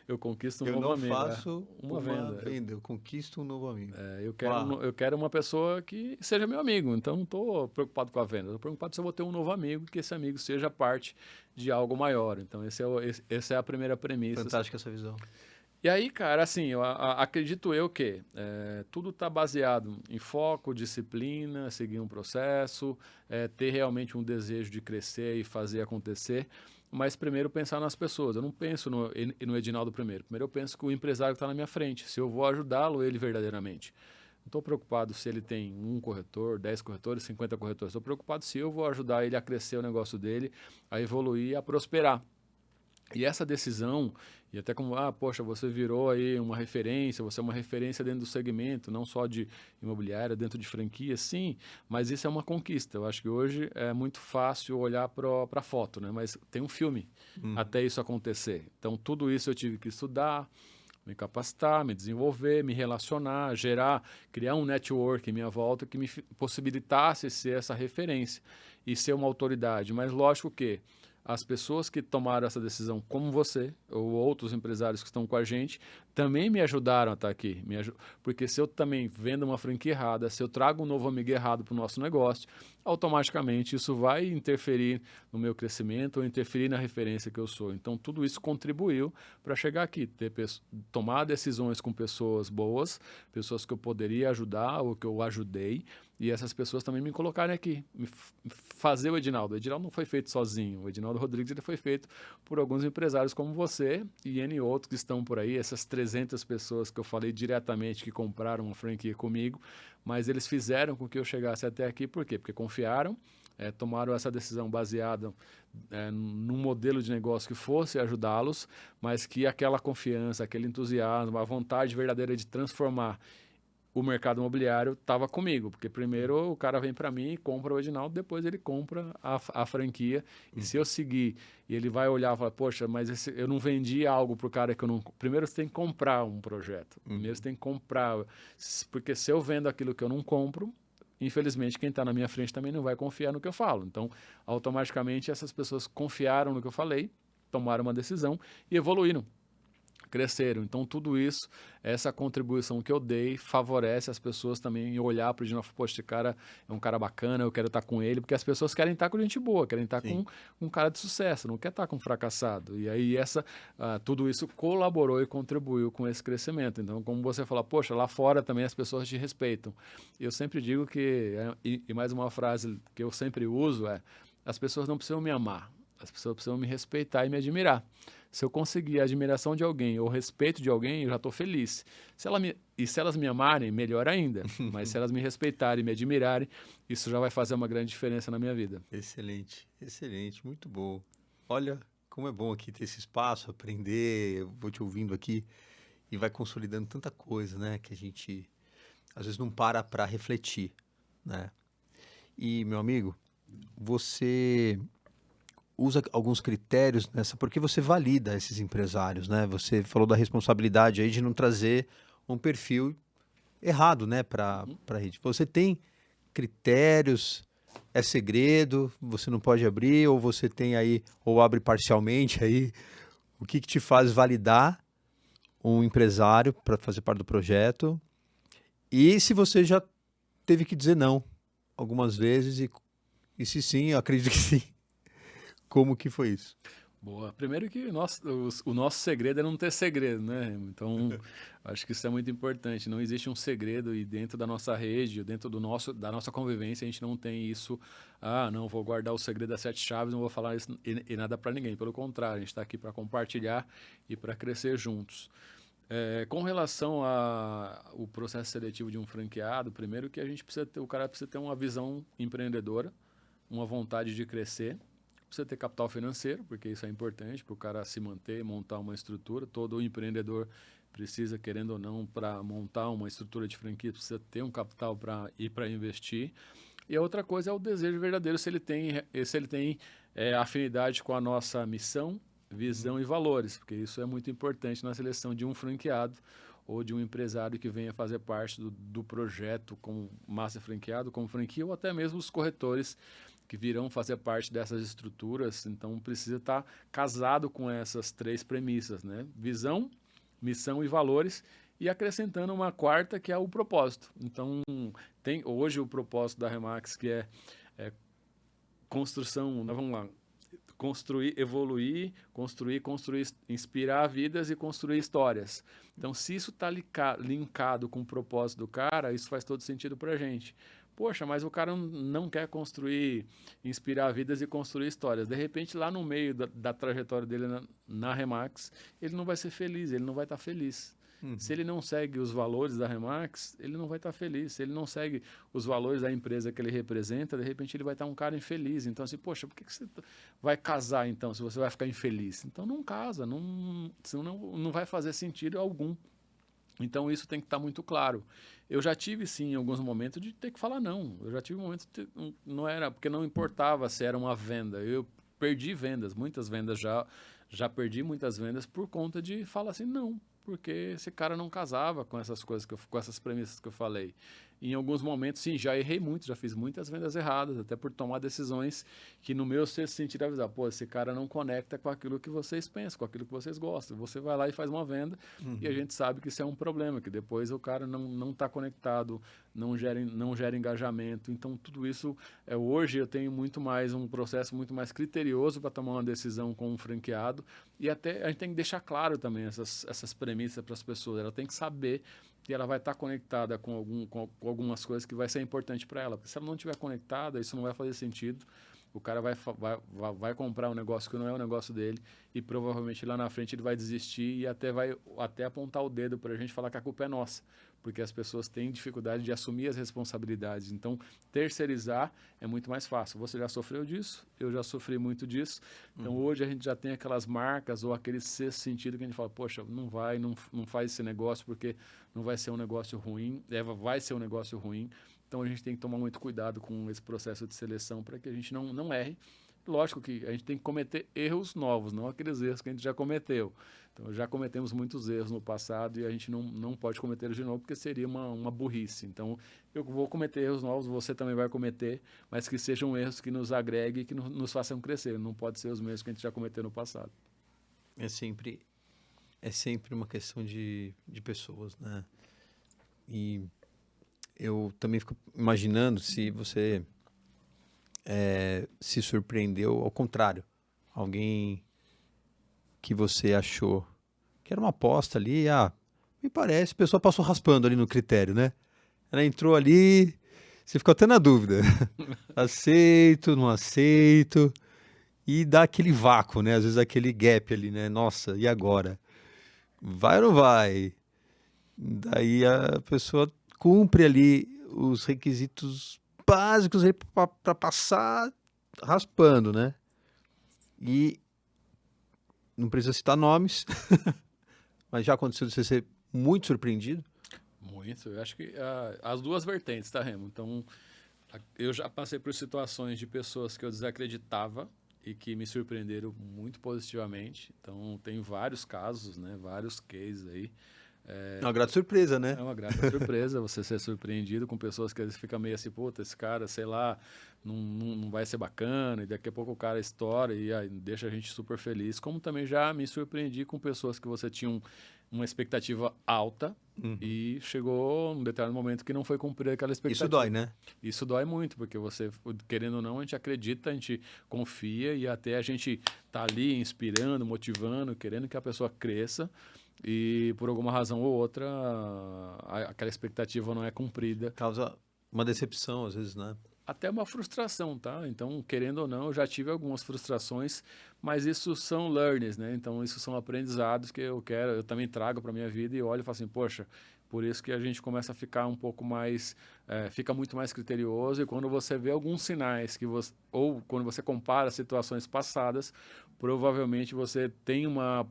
Eu conquisto um novo amigo. Eu não faço uma venda. Eu conquisto um novo amigo. Eu quero uma pessoa que seja meu amigo, então não estou preocupado com a venda. Estou preocupado se eu vou ter um novo amigo, que esse amigo seja parte de algo maior. Então essa é a primeira premissa. Fantástica essa visão. E aí, cara, assim, acredito eu que tudo está baseado em foco, disciplina, seguir um processo, ter realmente um desejo de crescer e fazer acontecer, mas primeiro pensar nas pessoas. Eu não penso no Edinaldo primeiro. Primeiro eu penso que o empresário está na minha frente, se eu vou ajudá-lo ele verdadeiramente. Não estou preocupado se ele tem 1 corretor, 10 corretores, 50 corretores. Estou preocupado se eu vou ajudar ele a crescer o negócio dele, a evoluir, a prosperar. E essa decisão, e até como, poxa, você virou aí uma referência, você é uma referência dentro do segmento, não só de imobiliária, dentro de franquia, sim, mas isso é uma conquista. Eu acho que hoje é muito fácil olhar para a foto, né? Mas tem um filme até isso acontecer. Então, tudo isso eu tive que estudar, me capacitar, me desenvolver, me relacionar, criar um network em minha volta que me possibilitasse ser essa referência e ser uma autoridade. Mas lógico que as pessoas que tomaram essa decisão, como você, ou outros empresários que estão com a gente, também me ajudaram a estar aqui. Porque se eu também vendo uma franquia errada, se eu trago um novo amigo errado para o nosso negócio, automaticamente isso vai interferir no meu crescimento ou interferir na referência que eu sou. Então, tudo isso contribuiu para chegar aqui, tomar decisões com pessoas boas, pessoas que eu poderia ajudar ou que eu ajudei, e essas pessoas também me colocarem aqui, fazer o Edinaldo. O Edinaldo não foi feito sozinho, o Edinaldo Rodrigues ele foi feito por alguns empresários como você e N outros que estão por aí, essas 300 pessoas que eu falei diretamente que compraram uma franquia comigo, mas eles fizeram com que eu chegasse até aqui, por quê? Porque confiaram, tomaram essa decisão baseada num modelo de negócio que fosse ajudá-los, mas que aquela confiança, aquele entusiasmo, a vontade verdadeira de transformar o mercado imobiliário estava comigo, porque primeiro o cara vem para mim e compra o Edinaldo, depois ele compra a franquia, e se eu seguir, e ele vai olhar e falar, poxa, mas eu não vendi algo para o cara que eu não... Primeiro você tem que comprar um projeto, primeiro você tem que comprar, porque se eu vendo aquilo que eu não compro, infelizmente quem está na minha frente também não vai confiar no que eu falo, então automaticamente essas pessoas confiaram no que eu falei, tomaram uma decisão e evoluíram. Cresceram. Então, tudo isso, essa contribuição que eu dei, favorece as pessoas também em olhar para o Edinaldo, poxa, esse cara é um cara bacana, eu quero estar com ele, porque as pessoas querem estar com gente boa, querem estar com um cara de sucesso, não quer estar com um fracassado. E aí, tudo isso colaborou e contribuiu com esse crescimento. Então, como você fala, poxa, lá fora também as pessoas te respeitam. Eu sempre digo que, e mais uma frase que eu sempre uso as pessoas não precisam me amar, as pessoas precisam me respeitar e me admirar. Se eu conseguir a admiração de alguém ou o respeito de alguém, eu já estou feliz. Se elas me amarem, melhor ainda. Mas se elas me respeitarem e me admirarem, isso já vai fazer uma grande diferença na minha vida. Excelente, excelente, muito bom. Olha, como é bom aqui ter esse espaço, aprender, eu vou te ouvindo aqui e vai consolidando tanta coisa, né? Que a gente, às vezes, não para refletir, né? E, meu amigo, você usa alguns critérios nessa, porque você valida esses empresários, né? Você falou da responsabilidade aí de não trazer um perfil errado, né, para a rede. Você tem critérios, é segredo, você não pode abrir, ou você tem aí, ou abre parcialmente aí, o que te faz validar um empresário para fazer parte do projeto? E se você já teve que dizer não algumas vezes, e se sim, eu acredito que sim. Como que foi isso? Boa. Primeiro que o nosso segredo é não ter segredo, né? Então, acho que isso é muito importante. Não existe um segredo e dentro da nossa rede, dentro da nossa convivência, a gente não tem isso. Não, vou guardar o segredo das 7 chaves, não vou falar isso e nada para ninguém. Pelo contrário, a gente está aqui para compartilhar e para crescer juntos. Com relação ao processo seletivo de um franqueado, primeiro que o cara precisa ter uma visão empreendedora, uma vontade de crescer. Precisa ter capital financeiro, porque isso é importante para o cara se manter, montar uma estrutura. Todo empreendedor precisa, querendo ou não, para montar uma estrutura de franquia, precisa ter um capital para investir. E a outra coisa é o desejo verdadeiro, se ele tem afinidade com a nossa missão, visão e valores, porque isso é muito importante na seleção de um franqueado ou de um empresário que venha fazer parte do projeto como master franqueado, como franquia, ou até mesmo os corretores que virão fazer parte dessas estruturas. Então, precisa estar casado com essas 3 premissas, né? Visão, missão e valores, e acrescentando uma quarta, que é o propósito. Então, tem hoje o propósito da Remax, que é construção, vamos lá, construir, evoluir, construir, inspirar vidas e construir histórias. Então, se isso está linkado com o propósito do cara, isso faz todo sentido para a gente. Poxa, mas o cara não quer construir, inspirar vidas e construir histórias. De repente, lá no meio da trajetória dele na Remax, ele não vai ser feliz, ele não vai estar feliz. Se ele não segue os valores da Remax, ele não vai estar feliz. Se ele não segue os valores da empresa que ele representa, de repente ele vai estar um cara infeliz. Então, assim, poxa, por que você vai casar, então, se você vai ficar infeliz? Então, não casa, senão não vai fazer sentido algum. Então, isso tem que estar muito claro. Eu já tive, sim, em alguns momentos de ter que falar não. Eu já tive momentos de não era, porque não importava se era uma venda. Eu perdi vendas, muitas vendas já perdi muitas vendas por conta de falar assim, não, porque esse cara não casava com essas coisas, com essas premissas que eu falei. em alguns momentos, sim, já errei muito, já fiz muitas vendas erradas, até por tomar decisões que no meu sexto sentido avisar, pô, esse cara não conecta com aquilo que vocês pensam, com aquilo que vocês gostam. Você vai lá e faz uma venda e a gente sabe que isso é um problema, que depois o cara não está conectado, não gera engajamento. Então, tudo isso, hoje eu tenho muito mais um processo muito mais criterioso para tomar uma decisão com um franqueado e até a gente tem que deixar claro também essas premissas para as pessoas. Ela tem que saber que ela vai estar conectada com algumas coisas que vai ser importante para ela. Porque se ela não estiver conectada, isso não vai fazer sentido. O cara vai comprar um negócio que não é o negócio dele e provavelmente lá na frente ele vai desistir e vai apontar o dedo para a gente falar que a culpa é nossa. Porque as pessoas têm dificuldade de assumir as responsabilidades. Então, terceirizar é muito mais fácil. Você já sofreu disso, eu já sofri muito disso. Então, hoje a gente já tem aquelas marcas ou aquele sexto sentido que a gente fala, poxa, não faz esse negócio porque não vai ser um negócio ruim, vai ser um negócio ruim. Então, a gente tem que tomar muito cuidado com esse processo de seleção para que a gente não erre. Lógico que a gente tem que cometer erros novos, não aqueles erros que a gente já cometeu. Então, já cometemos muitos erros no passado e a gente não pode cometer eles de novo porque seria uma burrice. Então, eu vou cometer erros novos, você também vai cometer, mas que sejam erros que nos agreguem e que nos façam crescer. Não pode ser os mesmos que a gente já cometeu no passado. É sempre uma questão de pessoas, né? E eu também fico imaginando se você se surpreendeu ao contrário. Alguém que você achou que era uma aposta ali, me parece, a pessoa passou raspando ali no critério, né? Ela entrou ali, você ficou até na dúvida. Aceito, não aceito. E dá aquele vácuo, né? Às vezes aquele gap ali, né? Nossa, e agora? Vai ou não vai? Daí a pessoa cumpre ali os requisitos básicos para passar raspando, né? E não precisa citar nomes, mas já aconteceu de você ser muito surpreendido? Muito. Eu acho que as duas vertentes, tá, Remo? Então, eu já passei por situações de pessoas que eu desacreditava e que me surpreenderam muito positivamente. Então, tem vários casos, né? Vários cases aí. É uma grata surpresa, né? É uma grata surpresa você ser surpreendido com pessoas que às vezes fica meio assim, puta, esse cara, sei lá, não vai ser bacana, e daqui a pouco o cara estoura e aí deixa a gente super feliz. Como também já me surpreendi com pessoas que você tinha uma expectativa alta e chegou um determinado momento que não foi cumprir aquela expectativa. Isso dói, né? Isso dói muito, porque você, querendo ou não, a gente acredita, a gente confia e até a gente tá ali inspirando, motivando, querendo que a pessoa cresça. E por alguma razão ou outra, aquela expectativa não é cumprida. Causa uma decepção, às vezes, né? Até uma frustração, tá? Então, querendo ou não, eu já tive algumas frustrações, mas isso são learnings, né? Então, isso são aprendizados que eu também trago para minha vida e olho e falo assim, poxa, por isso que a gente começa a ficar um pouco mais, fica muito mais criterioso e quando você vê alguns sinais ou quando você compara situações passadas, provavelmente você tem uma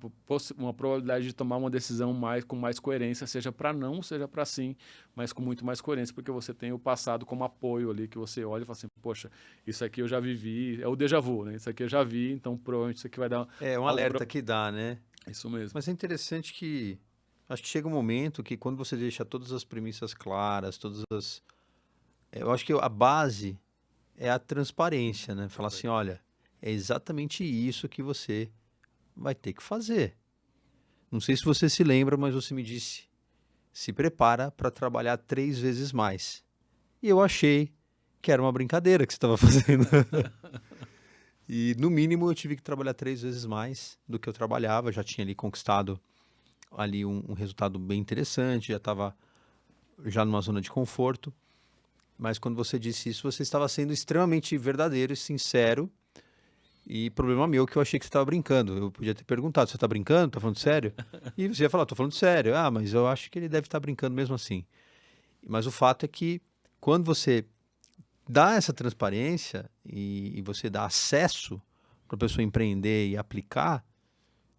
probabilidade de tomar uma decisão com mais coerência, seja para não, seja para sim, mas com muito mais coerência, porque você tem o passado como apoio ali, que você olha e fala assim, poxa, isso aqui eu já vivi, é o déjà vu, né? Isso aqui eu já vi, então provavelmente isso aqui vai dar... É um alerta que dá, né? Isso mesmo. Mas é interessante que acho que chega um momento que quando você deixa todas as premissas claras, eu acho que a base é a transparência, né? Falar assim, olha, é exatamente isso que você vai ter que fazer. Não sei se você se lembra, mas você me disse, se prepara para trabalhar 3 vezes mais. E eu achei que era uma brincadeira que você estava fazendo. E no mínimo eu tive que trabalhar 3 vezes mais do que eu trabalhava, já tinha ali conquistado ali um resultado bem interessante, já estava já numa zona de conforto, mas quando você disse isso, você estava sendo extremamente verdadeiro e sincero, e problema meu que eu achei que você estava brincando. Eu podia ter perguntado, você está brincando? Está falando sério? E você ia falar, estou falando sério. Mas eu acho que ele deve estar brincando mesmo assim. Mas o fato é que quando você dá essa transparência e você dá acesso para a pessoa empreender e aplicar,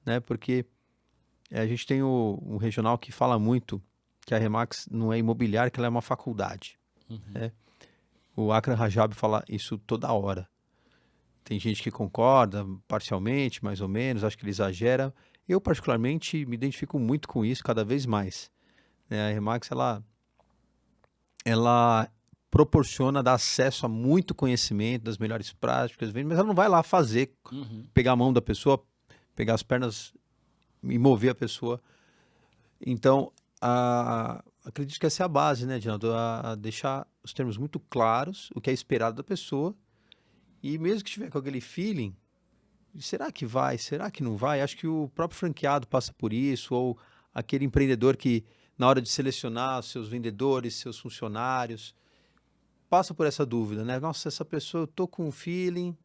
né? Porque a gente tem um regional que fala muito que a Remax não é imobiliária, que ela é uma faculdade. Né? O Akram Rajab fala isso toda hora. Tem gente que concorda parcialmente, mais ou menos, acho que ele exagera. Eu, particularmente, me identifico muito com isso cada vez mais. A Remax, ela ela proporciona, dá acesso a muito conhecimento das melhores práticas, mas ela não vai lá fazer, Uhum. pegar a mão da pessoa, pegar as pernas e mover a pessoa. Então, acredito que essa é a base, né, Dinaldo? A deixar os termos muito claros, o que é esperado da pessoa, e mesmo que tiver com aquele feeling, será que vai? Será que não vai? Acho que o próprio franqueado passa por isso, ou aquele empreendedor que, na hora de selecionar os seus vendedores, seus funcionários, passa por essa dúvida, né? Nossa, essa pessoa, eu tô com um feeling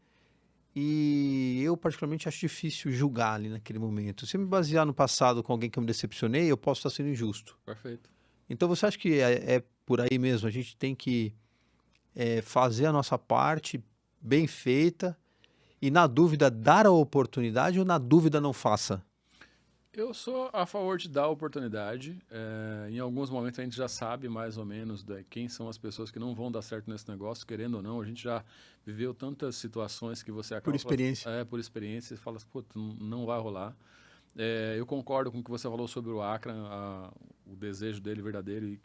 e eu particularmente acho difícil julgar ali naquele momento. Se eu me basear no passado com alguém que eu me decepcionei, eu posso estar sendo injusto. Perfeito. Então você acha que é por aí mesmo? A gente tem que fazer a nossa parte bem feita e, na dúvida, dar a oportunidade ou, na dúvida, não faça? Eu sou a favor de dar oportunidade. Em alguns momentos a gente já sabe mais ou menos quem são as pessoas que não vão dar certo nesse negócio, querendo ou não. A gente já viveu tantas situações que você acaba... Por experiência. Por experiência, você fala assim, pô, não vai rolar. Eu concordo com o que você falou sobre o Akram, o desejo dele verdadeiro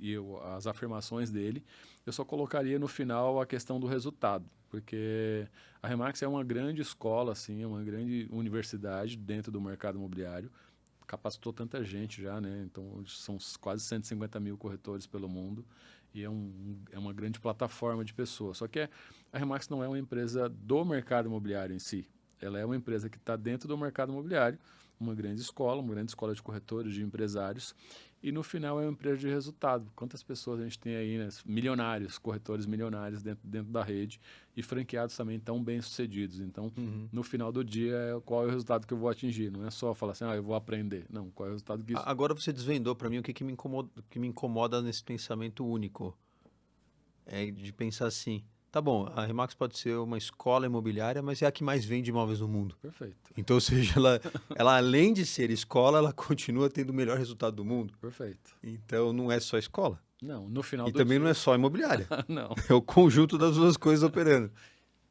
as afirmações dele. Eu só colocaria no final a questão do resultado, porque a Remax é uma grande escola, assim, é uma grande universidade dentro do mercado imobiliário. Capacitou tanta gente já, né? Então, são quase 150 mil corretores pelo mundo e é uma grande plataforma de pessoas. Só que a Remax não é uma empresa do mercado imobiliário em si. Ela é uma empresa que está dentro do mercado imobiliário, uma grande escola de corretores, de empresários, e no final é uma empresa de resultado. Quantas pessoas a gente tem aí, né? Milionários, corretores milionários dentro da rede e franqueados também tão bem sucedidos. Então, no final do dia, qual é o resultado que eu vou atingir? Não é só falar assim, eu vou aprender. Não, qual é o resultado que isso... Agora você desvendou para mim o que me incomoda nesse pensamento único. É de pensar assim, tá bom, a Remax pode ser uma escola imobiliária, mas é a que mais vende imóveis no mundo. Perfeito. Então, ou seja, ela além de ser escola, ela continua tendo o melhor resultado do mundo. Perfeito. Então, não é só escola. Não, no final E do também dia... não é só imobiliária. Não. É o conjunto das duas coisas operando.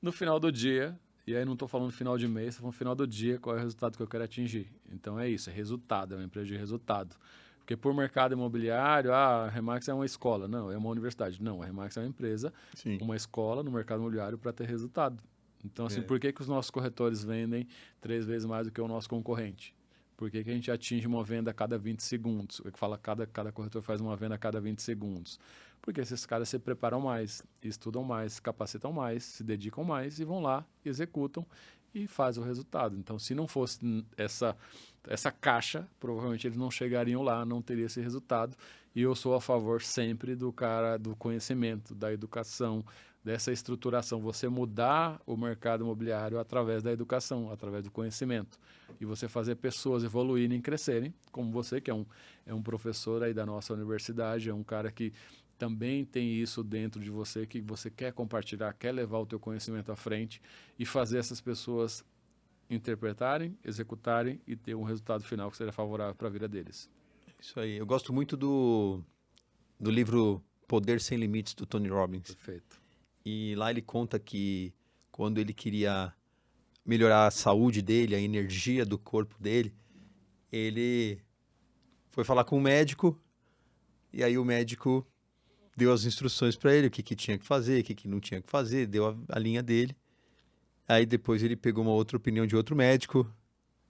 No final do dia, e aí não estou falando final de mês, estou falando final do dia, qual é o resultado que eu quero atingir. Então é isso, é resultado, é uma empresa de resultado. Porque por mercado imobiliário, a Remax é uma escola. Não, é uma universidade. Não, a Remax é uma empresa, Sim. uma escola no mercado imobiliário para ter resultado. Então, assim, por que os nossos corretores vendem 3 vezes mais do que o nosso concorrente? Por que a gente atinge uma venda a cada 20 segundos? Eu falo cada corretor faz uma venda a cada 20 segundos. Porque esses caras se preparam mais, estudam mais, se capacitam mais, se dedicam mais e vão lá, executam e fazem o resultado. Então, se não fosse essa caixa, provavelmente eles não chegariam lá, não teria esse resultado. E eu sou a favor sempre do conhecimento, da educação, dessa estruturação. Você mudar o mercado imobiliário através da educação, através do conhecimento. E você fazer pessoas evoluírem, crescerem, como você, que é um professor aí da nossa universidade, é um cara que também tem isso dentro de você, que você quer compartilhar, quer levar o teu conhecimento à frente e fazer essas pessoas interpretarem, executarem e ter um resultado final que seja favorável para a vida deles. Isso aí. Eu gosto muito do livro Poder Sem Limites, do Tony Robbins. Perfeito. E lá ele conta que quando ele queria melhorar a saúde dele, a energia do corpo dele, ele foi falar com o médico e aí o médico deu as instruções para ele, o que tinha que fazer, o que não tinha que fazer, deu a linha dele. Aí depois ele pegou uma outra opinião de outro médico,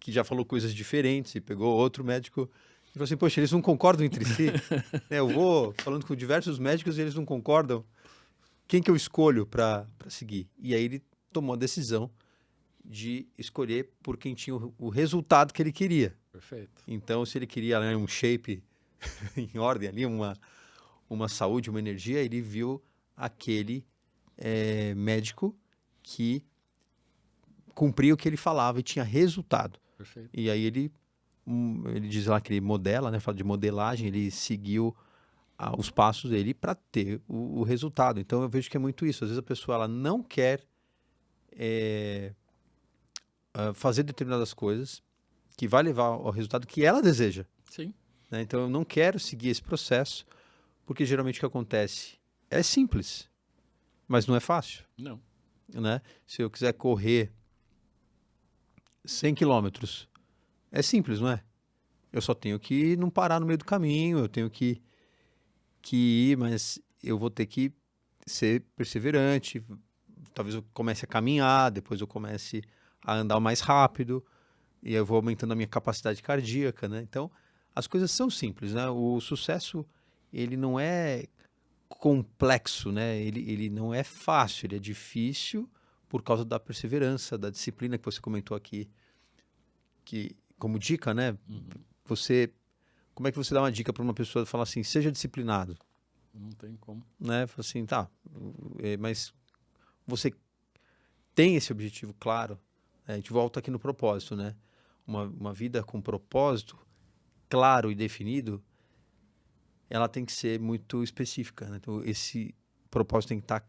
que já falou coisas diferentes, e pegou outro médico e falou assim, poxa, eles não concordam entre si. Eu vou falando com diversos médicos e eles não concordam. Quem que eu escolho para seguir? E aí ele tomou a decisão de escolher por quem tinha o resultado que ele queria. Perfeito. Então, se ele queria, né, um shape em ordem ali, uma saúde, uma energia, ele viu aquele médico que cumpria o que ele falava e tinha resultado. Perfeito. E aí ele diz lá que ele modela, né, fala de modelagem, ele seguiu os passos dele para ter o resultado. Então eu vejo que é muito isso. Às vezes a pessoa ela não quer fazer determinadas coisas que vai levar ao resultado que ela deseja. Sim. Né? Então eu não quero seguir esse processo, porque geralmente o que acontece é simples, mas não é fácil. Não. Né? Se eu quiser correr 100 quilômetros, é simples, não é? Eu só tenho que não parar no meio do caminho, eu tenho que ir, mas eu vou ter que ser perseverante, talvez eu comece a caminhar, depois eu comece a andar mais rápido, e eu vou aumentando a minha capacidade cardíaca, né? Então, as coisas são simples, né? O sucesso, ele não é complexo, né? Ele não é fácil, ele é difícil por causa da perseverança, da disciplina que você comentou aqui, que como dica, né? Você, como é que você dá uma dica para uma pessoa e fala assim, seja disciplinado, Não tem como. né? Fala assim, tá, mas você tem esse objetivo claro, né? A gente volta aqui no propósito, né? Uma vida com propósito claro e definido, ela tem que ser muito específica, né? Então, esse propósito tem que estar...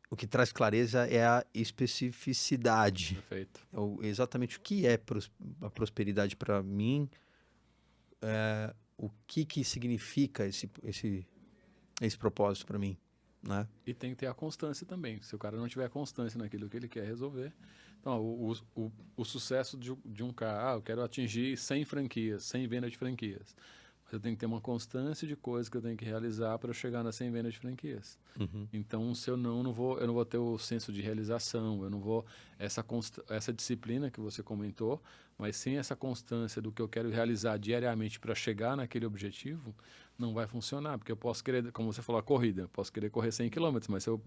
O que traz clareza é a especificidade. Perfeito. Exatamente o que é a prosperidade para mim, o que significa esse propósito para mim, né? E tem que ter a constância também. Se o cara não tiver constância naquilo que ele quer resolver. Então, o sucesso de um cara, eu quero atingir 100 franquias, 100 vendas de franquias. Eu tenho que ter uma constância de coisas que eu tenho que realizar para eu chegar nas 100 vendas de franquias. Então, se eu não vou ter o senso de realização, eu não vou essa disciplina que você comentou, mas sem essa constância do que eu quero realizar diariamente para chegar naquele objetivo, não vai funcionar, porque eu posso querer, como você falou, a corrida, eu posso querer correr 100 quilômetros, mas eu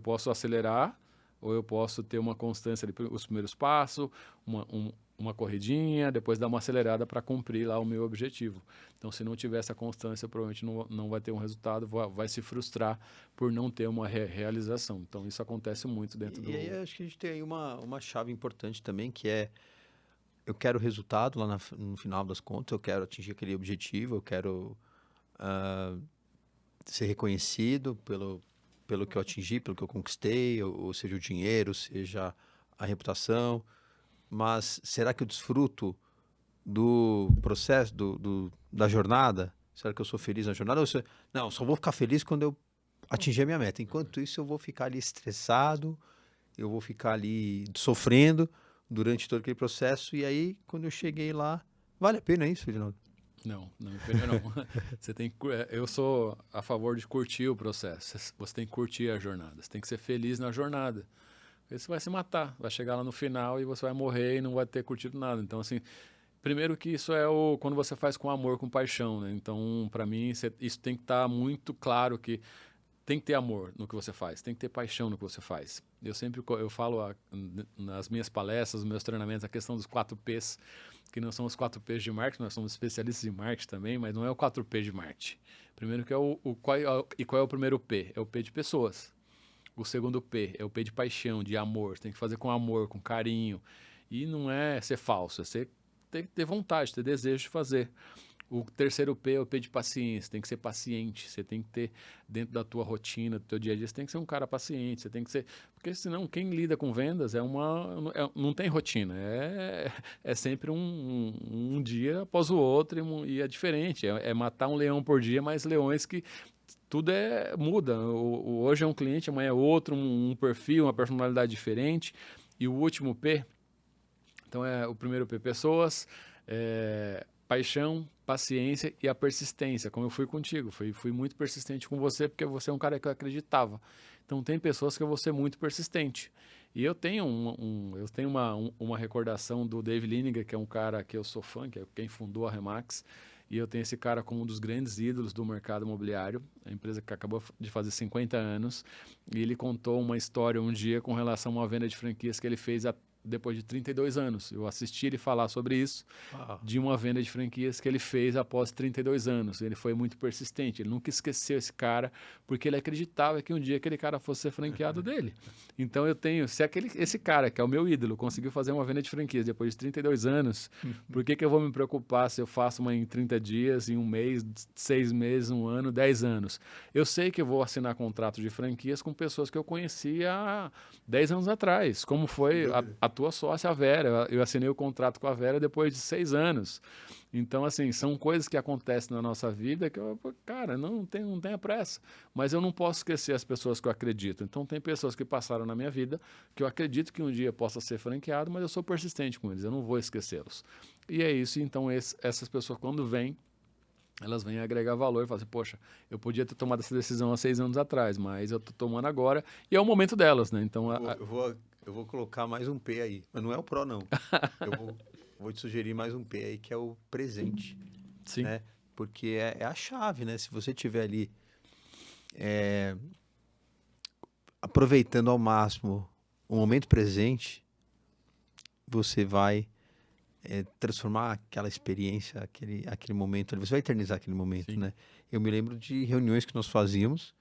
posso acelerar ou eu posso ter uma constância, os primeiros passos, uma corridinha, depois dar uma acelerada para cumprir lá o meu objetivo. Então, se não tiver essa constância, provavelmente não vai ter um resultado, vai se frustrar por não ter uma realização. Então, isso acontece muito dentro do... E aí, acho que a gente tem aí uma chave importante também, que é, eu quero resultado lá no final das contas, eu quero atingir aquele objetivo, eu quero ser reconhecido pelo que eu atingi, pelo que eu conquistei, ou seja, o dinheiro, seja a reputação, mas será que eu desfruto do processo, da jornada? Será que eu sou feliz na jornada? Não, só vou ficar feliz quando eu atingir a minha meta. Enquanto isso, eu vou ficar ali estressado, eu vou ficar ali sofrendo durante todo aquele processo, e aí, quando eu cheguei lá, vale a pena isso, Reginaldo? Não, não. Você tem que, eu sou a favor de curtir o processo. Você tem que curtir a jornada. Você tem que ser feliz na jornada. Porque você vai se matar, vai chegar lá no final e você vai morrer e não vai ter curtido nada. Então, assim, primeiro que isso é quando você faz com amor, com paixão, né? Então, para mim, isso tem que estar muito claro que tem que ter amor no que você faz, tem que ter paixão no que você faz. Eu falo nas minhas palestras, nos meus treinamentos, a questão dos 4 P's, que não são os 4 P's de marketing, nós somos especialistas em marketing também, mas não é o 4 P de marketing. Primeiro que qual é o primeiro P? É o P de pessoas. O segundo P é o P de paixão, de amor. Você tem que fazer com amor, com carinho. E não é ser falso, é você ter que ter vontade, ter desejo de fazer. O terceiro P é o P de paciência, tem que ser paciente, você tem que ter dentro da tua rotina, do teu dia a dia, você tem que ser um cara paciente, você tem que ser... Porque senão quem lida com vendas não tem rotina, é sempre um dia após o outro e é diferente, é matar um leão por dia, mas leões que tudo muda, hoje é um cliente, amanhã é outro, um perfil, uma personalidade diferente. E o último P, então o primeiro P, pessoas, paixão, paciência e a persistência, como eu fui contigo. Fui muito persistente com você, porque você é um cara que eu acreditava. Então, tem pessoas que eu vou ser muito persistente. E eu tenho uma recordação do Dave Liniger, que é um cara que eu sou fã, que é quem fundou a Remax. E eu tenho esse cara como um dos grandes ídolos do mercado imobiliário, a empresa que acabou de fazer 50 anos. E ele contou uma história um dia com relação a uma venda de franquias que ele fez depois de 32 anos. Eu assisti ele falar sobre isso, de uma venda de franquias que ele fez após 32 anos. Ele foi muito persistente, ele nunca esqueceu esse cara, porque ele acreditava que um dia aquele cara fosse ser franqueado dele. Então se esse cara, que é o meu ídolo, conseguiu fazer uma venda de franquias depois de 32 anos, por que eu vou me preocupar se eu faço uma em 30 dias, em um mês, 6 meses, um ano, 10 anos? Eu sei que eu vou assinar contrato de franquias com pessoas que eu conhecia há 10 anos atrás, como foi a tua sócia, a Vera. Eu assinei o contrato com a Vera depois de 6 anos. Então, assim, são coisas que acontecem na nossa vida que cara, não tenha pressa. Mas eu não posso esquecer as pessoas que eu acredito. Então, tem pessoas que passaram na minha vida que eu acredito que um dia possa ser franqueado, mas eu sou persistente com eles, eu não vou esquecê-los. E é isso. Então, essas pessoas, quando vêm, elas vêm agregar valor e falam assim, poxa, eu podia ter tomado essa decisão há 6 anos atrás, mas eu tô tomando agora e é o momento delas, né? Então, Eu vou colocar mais um P aí, mas não é o Pro, não. Vou te sugerir mais um P aí, que é o presente, sim, né? Porque é a chave, né? Se você tiver ali aproveitando ao máximo o momento presente, você vai transformar aquela experiência, aquele momento, ali, você vai eternizar aquele momento, sim. né? Eu me lembro de reuniões que nós fazíamos,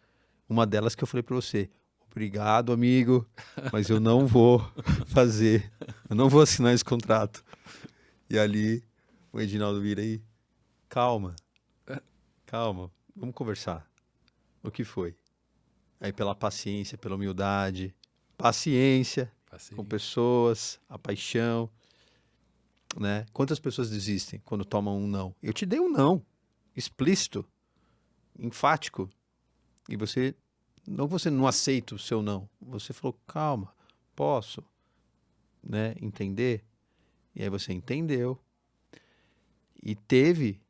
uma delas que eu falei para você, obrigado, amigo, mas eu não vou fazer, eu não vou assinar esse contrato. E ali o Edinaldo vira aí, calma, calma, vamos conversar. O que foi? Aí pela paciência, pela humildade, paciência com Paciência. pessoas, a paixão, né? Quantas pessoas desistem quando tomam um não? Eu te dei um não, explícito, enfático, e você não aceita o seu não. Você falou, calma, posso, né, entender? E aí você entendeu e teve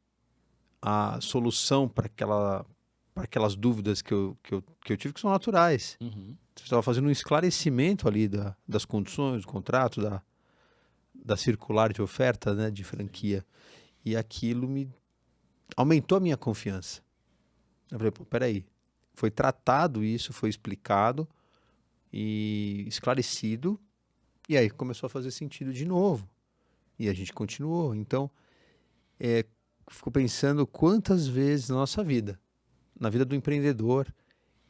a solução para aquelas dúvidas que eu tive que são naturais. Uhum. Você estava fazendo um esclarecimento ali das condições do contrato, da circular de oferta, né, de franquia. E aquilo me aumentou a minha confiança. Eu falei, pô, peraí, foi tratado isso, foi explicado e esclarecido, e aí começou a fazer sentido de novo. E a gente continuou. Então, fico pensando quantas vezes na nossa vida, na vida do empreendedor,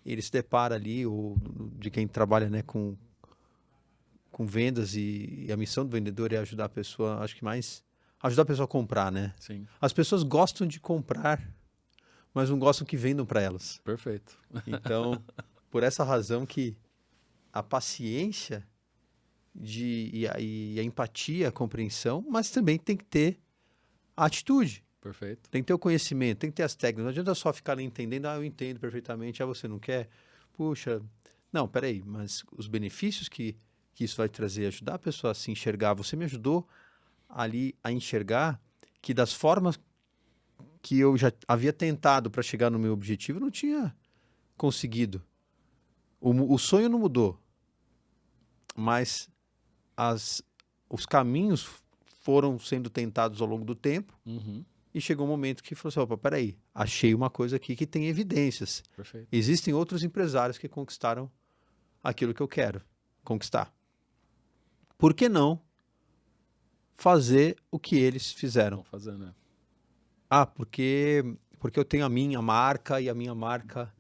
ele se depara ali, ou de quem trabalha, né, com vendas, e a missão do vendedor é ajudar a pessoa, acho que mais ajudar a pessoa a comprar, né? Sim, As pessoas gostam de comprar, mas não gostam que vendam para elas. perfeito. Então, por essa razão que a paciência e a empatia, a compreensão, mas também tem que ter a atitude. Perfeito. Tem que ter o conhecimento, tem que ter as técnicas. Não adianta só ficar ali entendendo, eu entendo perfeitamente, você não quer? Puxa, não, peraí, mas os benefícios que isso vai trazer, ajudar a pessoa a se enxergar, você me ajudou ali a enxergar que das formas que eu já havia tentado para chegar no meu objetivo, eu não tinha conseguido. O sonho não mudou, mas as, os caminhos foram sendo tentados ao longo do tempo. Uhum. E chegou um momento que falou assim, opa, peraí, achei uma coisa aqui que tem evidências. Perfeito. Existem outros empresários que conquistaram aquilo que eu quero conquistar. Por que não fazer o que eles fizeram? Vamos fazer, né? Ah, porque eu tenho a minha marca e a minha marca,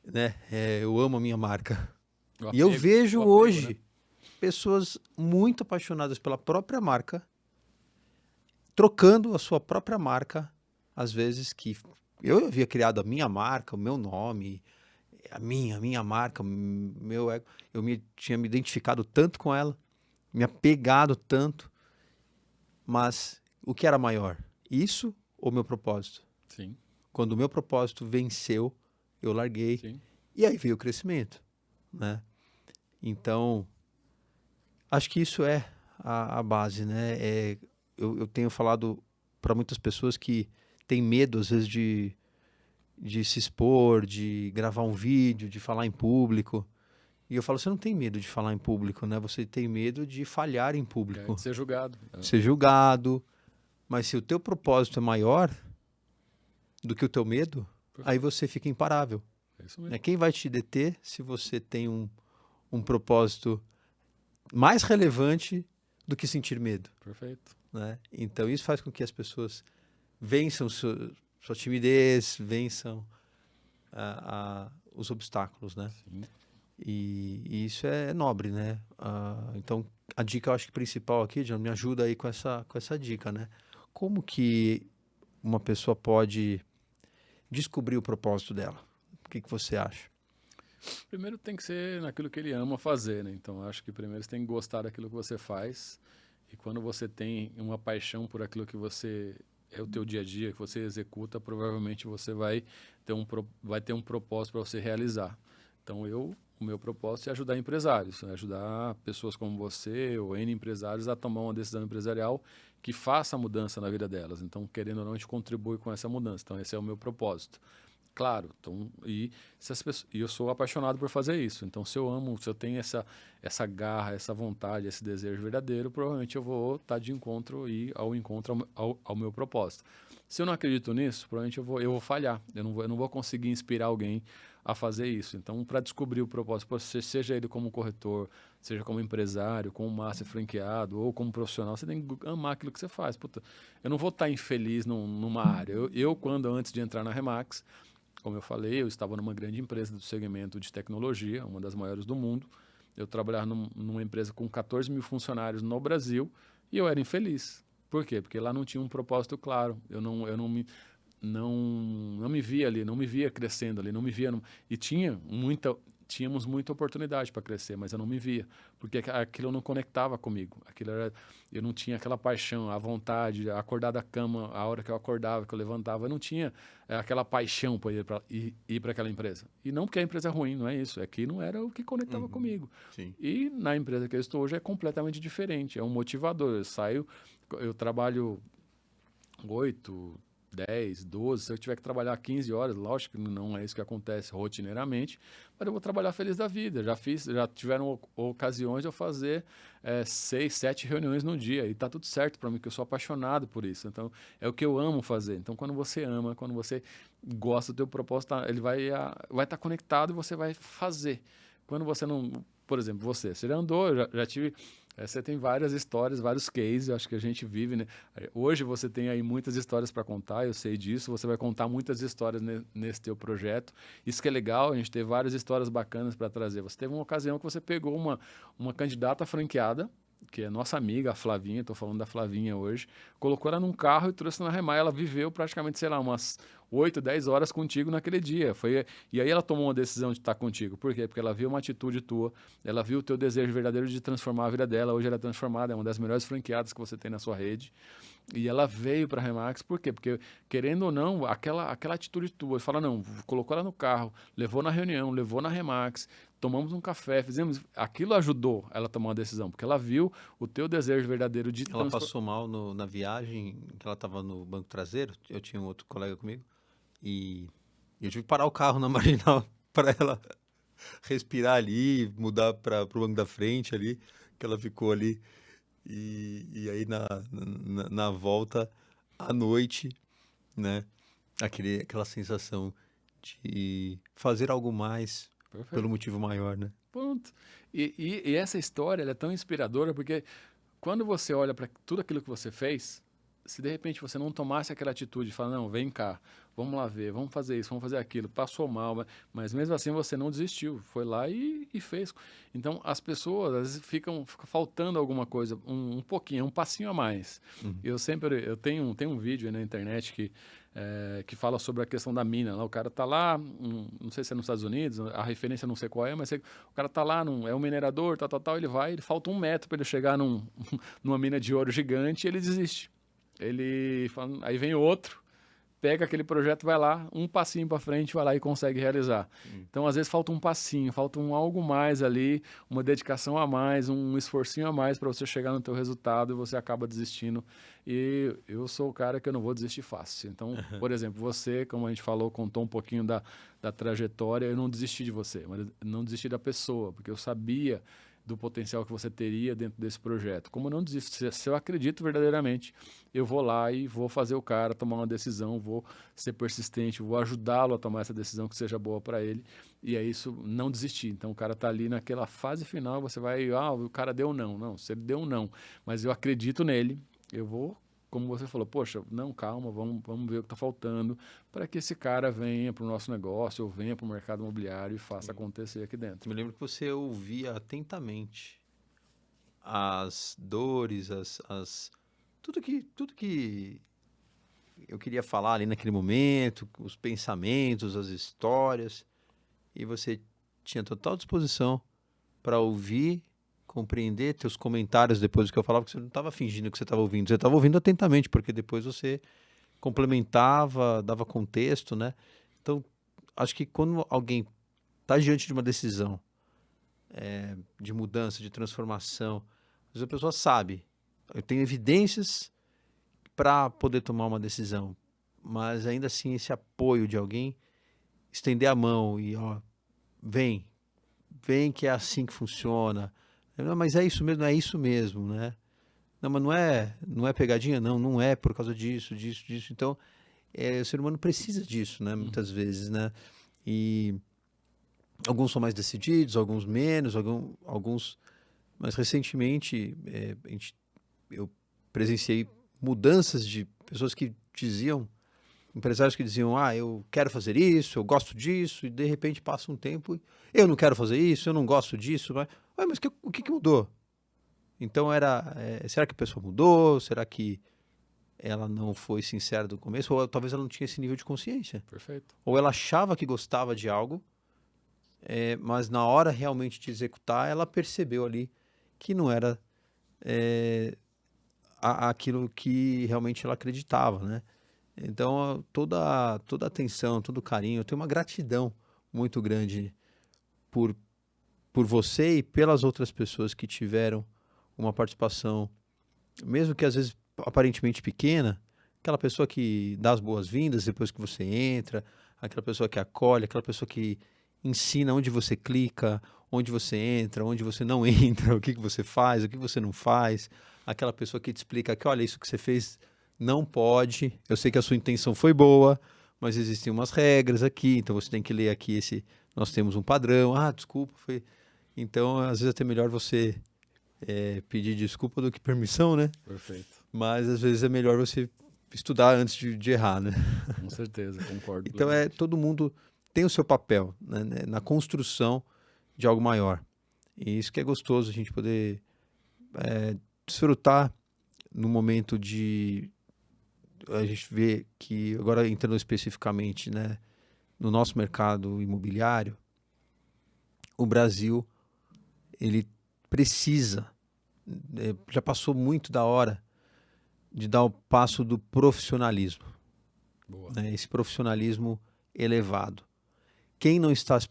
né? Eu amo a minha marca. O E eu apego, vejo o apego, hoje né? pessoas muito apaixonadas pela própria marca, trocando a sua própria marca, às vezes que eu havia criado a minha marca, o meu nome, a minha marca, meu ego, tinha me identificado tanto com ela, me apegado tanto, mas o que era maior? Isso ou meu propósito? Sim, Quando o meu propósito venceu, eu larguei sim. e aí veio o crescimento, né? Então, acho que isso é a base, né? Eu tenho falado para muitas pessoas que têm medo, às vezes, de se expor, de gravar um vídeo, de falar em público. E eu falo, você não tem medo de falar em público, né? Você tem medo de falhar em É, de público, ser julgado. de ser julgado. Mas se o teu propósito é maior do que o teu medo, aí Perfeito. você fica imparável. É isso Né? mesmo. Quem vai te deter se você tem um propósito mais relevante do que sentir medo? Perfeito. Né? Então isso faz com que as pessoas vençam sua timidez, vençam os obstáculos, né? Sim. E isso é nobre, né? Então a dica, eu acho que principal aqui, John, me ajuda aí com essa dica, né? Como que uma pessoa pode descobrir o propósito dela? O que você acha? Primeiro tem que ser naquilo que ele ama fazer, né? Então acho que primeiro você tem que gostar daquilo que você faz. E quando você tem uma paixão por aquilo que você é o teu dia a dia, que você executa, provavelmente você vai ter um propósito para você realizar. Então o meu propósito é ajudar empresários, é ajudar pessoas como você ou N empresários a tomar uma decisão empresarial que faça a mudança na vida delas. Então, querendo ou não, a gente contribui com essa mudança. Então, esse é o meu propósito. Claro, então, se as pessoas, e eu sou apaixonado por fazer isso. Então, se eu amo, se eu tenho essa garra, essa vontade, esse desejo verdadeiro, provavelmente eu vou estar de encontro e ao encontro ao meu propósito. Se eu não acredito nisso, provavelmente eu vou falhar. Eu não vou conseguir inspirar alguém a fazer isso. Então, para descobrir o propósito, seja ele como corretor, seja como empresário, como master franqueado ou como profissional, você tem que amar aquilo que você faz. Puta, eu não vou estar infeliz numa área. Quando antes de entrar na Remax, como eu falei, eu estava numa grande empresa do segmento de tecnologia, uma das maiores do mundo. Eu trabalhava numa empresa com 14 mil funcionários no Brasil e eu era infeliz. Por quê? Porque lá não tinha um propósito claro. Eu não me via ali, não me via crescendo ali, não me via. E tínhamos muita oportunidade para crescer, mas eu não me via, porque aquilo não conectava comigo. Eu não tinha aquela paixão, a vontade, acordar da cama, a hora que eu acordava, que eu levantava, eu não tinha aquela paixão para ir para aquela empresa. E não porque a empresa é ruim, não é isso, é que não era o que conectava comigo. Sim. E na empresa que eu estou hoje é completamente diferente, é um motivador. Eu trabalho 8, 10, 12, se eu tiver que trabalhar 15 horas, lógico que não é isso que acontece rotineiramente, mas eu vou trabalhar feliz da vida. Já tiveram ocasiões de eu fazer 6, 7 reuniões no dia e tá tudo certo para mim, que eu sou apaixonado por isso. Então, é o que eu amo fazer. Então, quando você ama, quando você gosta do teu propósito, ele vai estar conectado e você vai fazer. Quando você não... Por exemplo, você já andou, eu já tive... Você tem várias histórias, vários cases, eu acho que a gente vive, né? Hoje você tem aí muitas histórias para contar, eu sei disso, você vai contar muitas histórias nesse teu projeto. Isso que é legal, a gente ter várias histórias bacanas para trazer. Você teve uma ocasião que você pegou uma candidata franqueada, que é nossa amiga, a Flavinha, estou falando da Flavinha hoje, colocou ela num carro e trouxe na Remar, ela viveu praticamente, sei lá, umas 8, 10 horas contigo naquele dia. E aí ela tomou uma decisão de estar contigo. Por quê? Porque ela viu uma atitude tua, ela viu o teu desejo verdadeiro de transformar a vida dela. Hoje ela é transformada, é uma das melhores franqueadas que você tem na sua rede. E ela veio para a Remax, por quê? Porque, querendo ou não, aquela atitude tua, fala, não, colocou ela no carro, levou na reunião, levou na Remax, tomamos um café, fizemos... Aquilo ajudou ela a tomar uma decisão, porque ela viu o teu desejo verdadeiro de Ela passou mal na viagem, que ela estava no banco traseiro, eu tinha um outro colega comigo, e eu tive que parar o carro na marginal para ela respirar ali, mudar para o banco da frente ali, que ela ficou ali. E aí na volta à noite, né? Aquela sensação de fazer algo mais Perfeito. pelo motivo maior, né? Ponto. E essa história ela é tão inspiradora porque quando você olha para tudo aquilo que você fez, se de repente você não tomasse aquela atitude de falar, não, vem cá, vamos lá ver, vamos fazer isso, vamos fazer aquilo, passou mal, mas mesmo assim você não desistiu, foi lá e fez. Então as pessoas às vezes fica faltando alguma coisa, um pouquinho, um passinho a mais. Eu tenho um vídeo aí na internet que fala sobre a questão da mina. Lá, o cara tá lá, não sei se é nos Estados Unidos, a referência não sei qual é, mas o cara tá lá, é um minerador, tal, ele falta 1 metro para ele chegar numa mina de ouro gigante e ele desiste. Ele fala, aí vem outro, pega aquele projeto, vai lá, um passinho para frente, vai lá e consegue realizar. Então, às vezes, falta um passinho, falta algo mais ali, uma dedicação a mais, um esforcinho a mais para você chegar no teu resultado e você acaba desistindo. E eu sou o cara que eu não vou desistir fácil. Então, por exemplo, você, como a gente falou, contou um pouquinho da trajetória, eu não desisti de você, mas não desisti da pessoa, porque eu sabia do potencial que você teria dentro desse projeto. Como eu não desisto, se eu acredito verdadeiramente, eu vou lá e vou fazer o cara tomar uma decisão, vou ser persistente, vou ajudá-lo a tomar essa decisão que seja boa para ele, e é isso, não desistir. Então o cara está ali naquela fase final, você vai, o cara deu um não. Não, se ele deu um não, mas eu acredito nele, eu vou, como você falou, poxa, não, calma, vamos ver o que está faltando para que esse cara venha para o nosso negócio ou venha para o mercado imobiliário e faça acontecer aqui dentro. Me lembro que você ouvia atentamente as dores, tudo que eu queria falar ali naquele momento, os pensamentos, as histórias, e você tinha total disposição para ouvir, compreender teus comentários depois do que eu falava, porque você não estava fingindo que você estava ouvindo, você estava ouvindo atentamente, porque depois você complementava, dava contexto, né? Então, acho que quando alguém está diante de uma decisão de mudança, de transformação, às vezes a pessoa sabe, eu tenho evidências para poder tomar uma decisão, mas ainda assim esse apoio de alguém, estender a mão e ó, vem que é assim que funciona. Não, mas é isso mesmo, é isso mesmo, né? Não, mas não é pegadinha, não é por causa disso. Então, o ser humano precisa disso, né? Muitas vezes, né? E alguns são mais decididos, alguns menos, alguns... Mas recentemente eu presenciei mudanças de pessoas que diziam, empresários que diziam, eu quero fazer isso, eu gosto disso, e de repente passa um tempo, eu não quero fazer isso, eu não gosto disso, mas o que mudou? Então será que a pessoa mudou? Será que ela não foi sincera do começo? Ou talvez ela não tinha esse nível de consciência? Perfeito. Ou ela achava que gostava de algo, mas na hora realmente de executar, ela percebeu ali que não era aquilo que realmente ela acreditava, né? Então, toda a atenção, todo o carinho, eu tenho uma gratidão muito grande por você e pelas outras pessoas que tiveram uma participação, mesmo que às vezes aparentemente pequena, aquela pessoa que dá as boas-vindas depois que você entra, aquela pessoa que acolhe, aquela pessoa que ensina onde você clica, onde você entra, onde você não entra, o que você faz, o que você não faz, aquela pessoa que te explica que, olha, isso que você fez não pode, eu sei que a sua intenção foi boa, mas existem umas regras aqui, então você tem que ler aqui nós temos um padrão, desculpa, foi... Então, às vezes é até melhor você pedir desculpa do que permissão, né? Perfeito. Mas às vezes é melhor você estudar antes de errar, né? Com certeza, concordo. Então, todo mundo tem o seu papel, né, na construção de algo maior. E isso que é gostoso, a gente poder desfrutar no momento de... A gente vê que, agora entrando especificamente, né, no nosso mercado imobiliário, o Brasil, ele precisa, já passou muito da hora de dar o passo do profissionalismo. Boa. Né, esse profissionalismo elevado. Quem não está se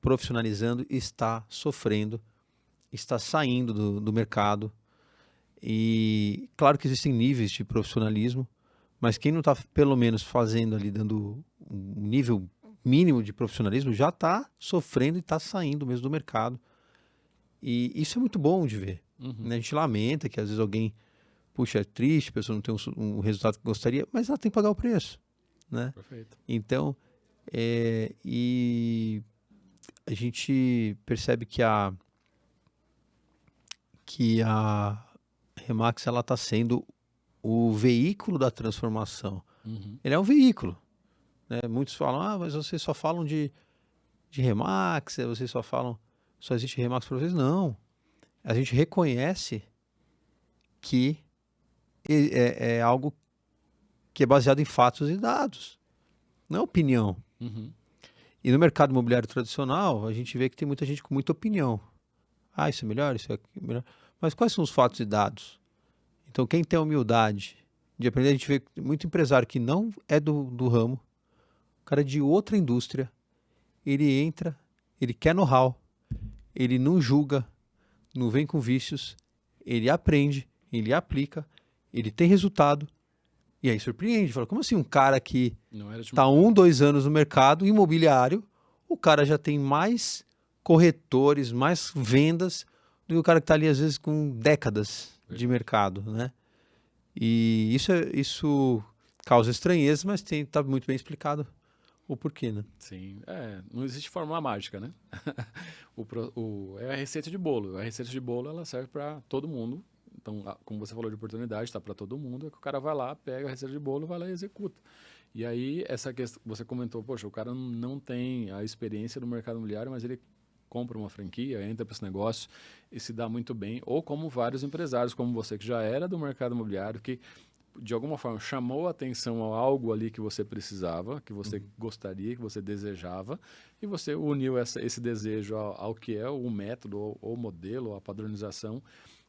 profissionalizando está sofrendo, está saindo do mercado. E claro que existem níveis de profissionalismo, mas quem não está pelo menos fazendo ali, dando um nível mínimo de profissionalismo, já está sofrendo e está saindo mesmo do mercado. E isso é muito bom de ver. Né? A gente lamenta que às vezes alguém, puxa, é triste, a pessoa não tem um resultado que gostaria, mas ela tem que pagar o preço. Né? Perfeito. Então, e a gente percebe que a Remax ela está sendo o veículo da transformação. Ele é um veículo. Né? Muitos falam, mas vocês só falam de Remax, vocês só existe Remax para vocês. Não. A gente reconhece que é algo que é baseado em fatos e dados. Não é opinião. E no mercado imobiliário tradicional, a gente vê que tem muita gente com muita opinião. Isso é melhor, isso é melhor. Mas quais são os fatos e dados? Então, quem tem a humildade de aprender, a gente vê muito empresário que não é do ramo, o cara é de outra indústria, ele entra, ele quer know-how, ele não julga, não vem com vícios, ele aprende, ele aplica, ele tem resultado, e aí surpreende, fala, como assim um cara que está 2 anos no mercado imobiliário, o cara já tem mais corretores, mais vendas do que o cara que está ali às vezes com décadas de mercado, né? E isso causa estranheza, mas está muito bem explicado o porquê, né? Sim, não existe fórmula mágica, né? É a receita de bolo. A receita de bolo ela serve para todo mundo. Então, como você falou de oportunidade, está para todo mundo. É que o cara vai lá, pega a receita de bolo, vai lá e executa. E aí, essa questão, você comentou, poxa, o cara não tem a experiência no mercado imobiliário, mas ele compra uma franquia, entra para esse negócio e se dá muito bem. Ou como vários empresários, como você, que já era do mercado imobiliário, que de alguma forma chamou a atenção a algo ali que você precisava, que você gostaria, que você desejava, e você uniu esse desejo ao que é o método, ou o modelo, ou a padronização,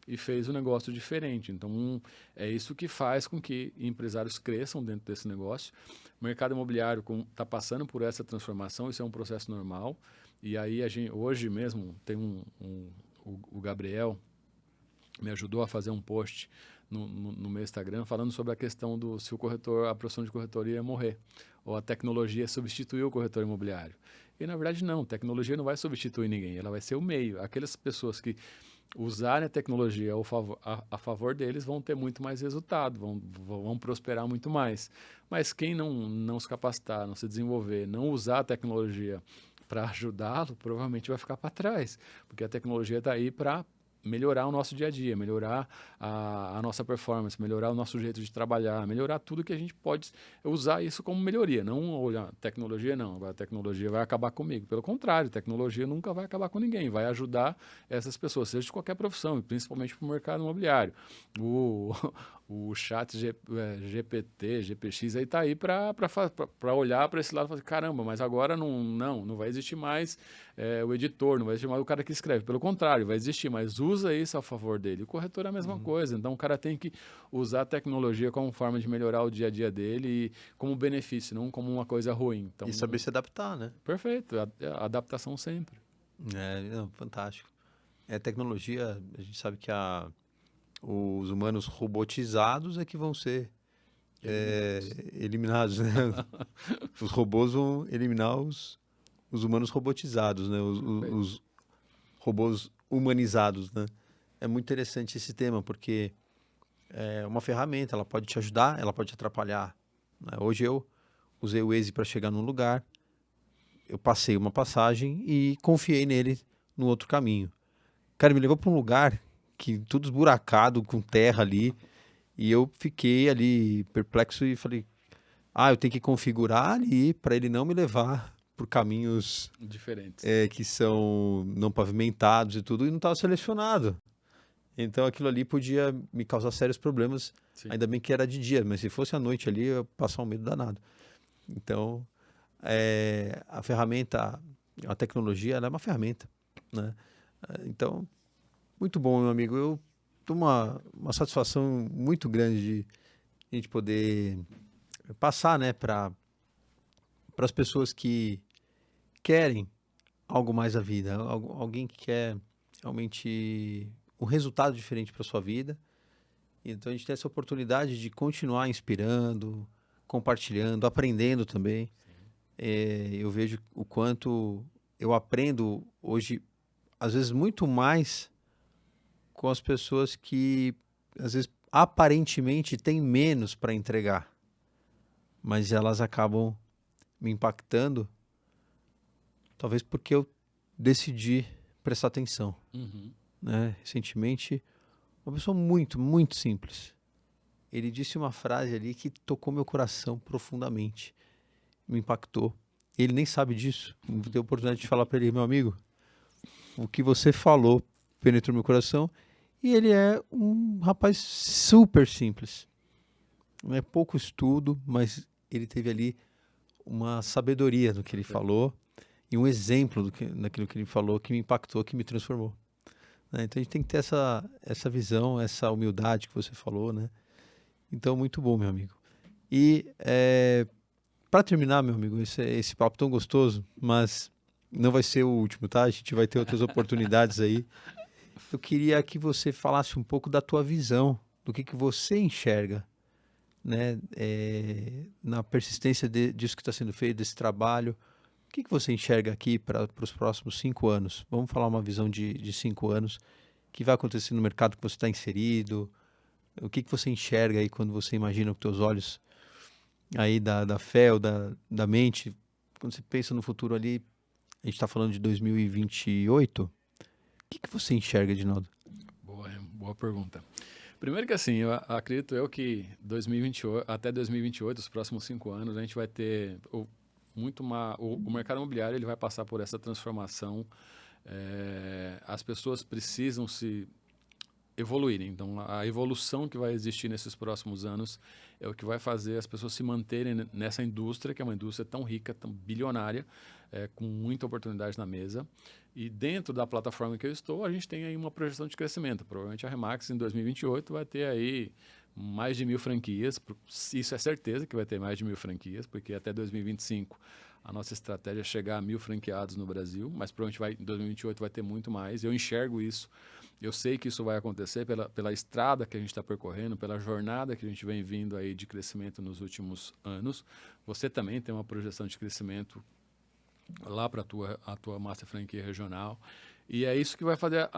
e fez um negócio diferente. Então, é isso que faz com que empresários cresçam dentro desse negócio. O mercado imobiliário está passando por essa transformação, isso é um processo normal. E aí, hoje mesmo, tem o Gabriel me ajudou a fazer um post no meu Instagram falando sobre a questão do se a profissão de corretor ia morrer, ou a tecnologia substituiu o corretor imobiliário. E, na verdade, não. Tecnologia não vai substituir ninguém. Ela vai ser o meio. Aquelas pessoas que usarem a tecnologia a favor deles vão ter muito mais resultado, vão prosperar muito mais. Mas quem não se capacitar, não se desenvolver, não usar a tecnologia para ajudá-lo, provavelmente vai ficar para trás. Porque a tecnologia está aí para melhorar o nosso dia a dia, melhorar a nossa performance, melhorar o nosso jeito de trabalhar, melhorar tudo que a gente pode usar isso como melhoria, não olhar tecnologia não, agora a tecnologia vai acabar comigo. Pelo contrário, tecnologia nunca vai acabar com ninguém, vai ajudar essas pessoas, seja de qualquer profissão, principalmente para o mercado imobiliário. O chat GPT, GPX aí está aí para olhar para esse lado e falar, caramba, mas agora não vai existir mais o editor, não vai existir mais o cara que escreve. Pelo contrário, vai existir, mas usa isso a favor dele. O corretor é a mesma coisa. Então, o cara tem que usar a tecnologia como forma de melhorar o dia a dia dele e como benefício, não como uma coisa ruim. Então, E saber se adaptar, né? Perfeito. Adaptação sempre. Fantástico. Tecnologia, a gente sabe que os humanos robotizados é que vão ser eliminados, né? Os robôs vão eliminar os humanos robotizados, né? Os robôs humanizados, né? É muito interessante esse tema, porque é uma ferramenta, ela pode te ajudar, ela pode te atrapalhar, né? Hoje eu usei o Waze para chegar num lugar, eu passei uma passagem e confiei nele no outro caminho. Cara, me levou para um lugar que tudo esburacado, com terra ali, e eu fiquei ali perplexo e falei, eu tenho que configurar ali para ele não me levar por caminhos diferentes que são não pavimentados e tudo, e não estava selecionado. Então aquilo ali podia me causar sérios problemas. Sim. Ainda bem que era de dia, mas se fosse à noite ali, eu ia passar um medo danado. Então, a ferramenta, a tecnologia, ela é uma ferramenta, né? Então, muito bom, meu amigo. Eu tô uma satisfação muito grande de a gente poder passar, né, para as pessoas que querem algo mais da vida, alguém que quer realmente um resultado diferente para sua vida. Então a gente tem essa oportunidade de continuar inspirando, compartilhando, aprendendo também. Eu vejo o quanto eu aprendo hoje, às vezes muito mais com as pessoas que às vezes aparentemente têm menos para entregar, mas elas acabam me impactando, talvez porque eu decidi prestar atenção. Né? Recentemente, uma pessoa muito, muito simples. Ele disse uma frase ali que tocou meu coração profundamente, me impactou. Ele nem sabe disso. Não tenho a oportunidade de falar para ele, meu amigo, o que você falou penetrou meu coração. E ele é um rapaz super simples. Não é pouco estudo, mas ele teve ali uma sabedoria no que ele falou e um exemplo daquilo que ele falou que me impactou, que me transformou. Né? Então a gente tem que ter essa visão, essa humildade que você falou, né? Então, muito bom, meu amigo. E para terminar, meu amigo, esse papo tão gostoso, mas não vai ser o último, tá? A gente vai ter outras oportunidades aí. Eu queria que você falasse um pouco da tua visão, do que você enxerga, né? Na persistência disso que está sendo feito, desse trabalho. O que você enxerga aqui para os próximos 5 anos? Vamos falar uma visão de 5 anos. O que vai acontecer no mercado que você está inserido? O que você enxerga aí quando você imagina com teus olhos aí da fé ou da mente? Quando você pensa no futuro ali, a gente está falando de 2028. O que você enxerga, Edinaldo? Boa pergunta. Primeiro que assim, eu acredito que até 2028, os próximos 5 anos, a gente vai ter o mercado imobiliário ele vai passar por essa transformação. As pessoas precisam se evoluírem. Então, a evolução que vai existir nesses próximos anos é o que vai fazer as pessoas se manterem nessa indústria, que é uma indústria tão rica, tão bilionária, com muita oportunidade na mesa. E dentro da plataforma que eu estou, a gente tem aí uma projeção de crescimento. Provavelmente a Remax, em 2028, vai ter aí mais de 1.000 franquias. Isso é certeza que vai ter mais de 1.000 franquias, porque até 2025 a nossa estratégia é chegar a 1.000 franqueados no Brasil, mas provavelmente em 2028 vai ter muito mais. Eu enxergo isso Eu sei que isso vai acontecer pela estrada que a gente está percorrendo, pela jornada que a gente vem vindo aí de crescimento nos últimos anos. Você também tem uma projeção de crescimento lá para a tua master franquia regional. E é isso que vai fazer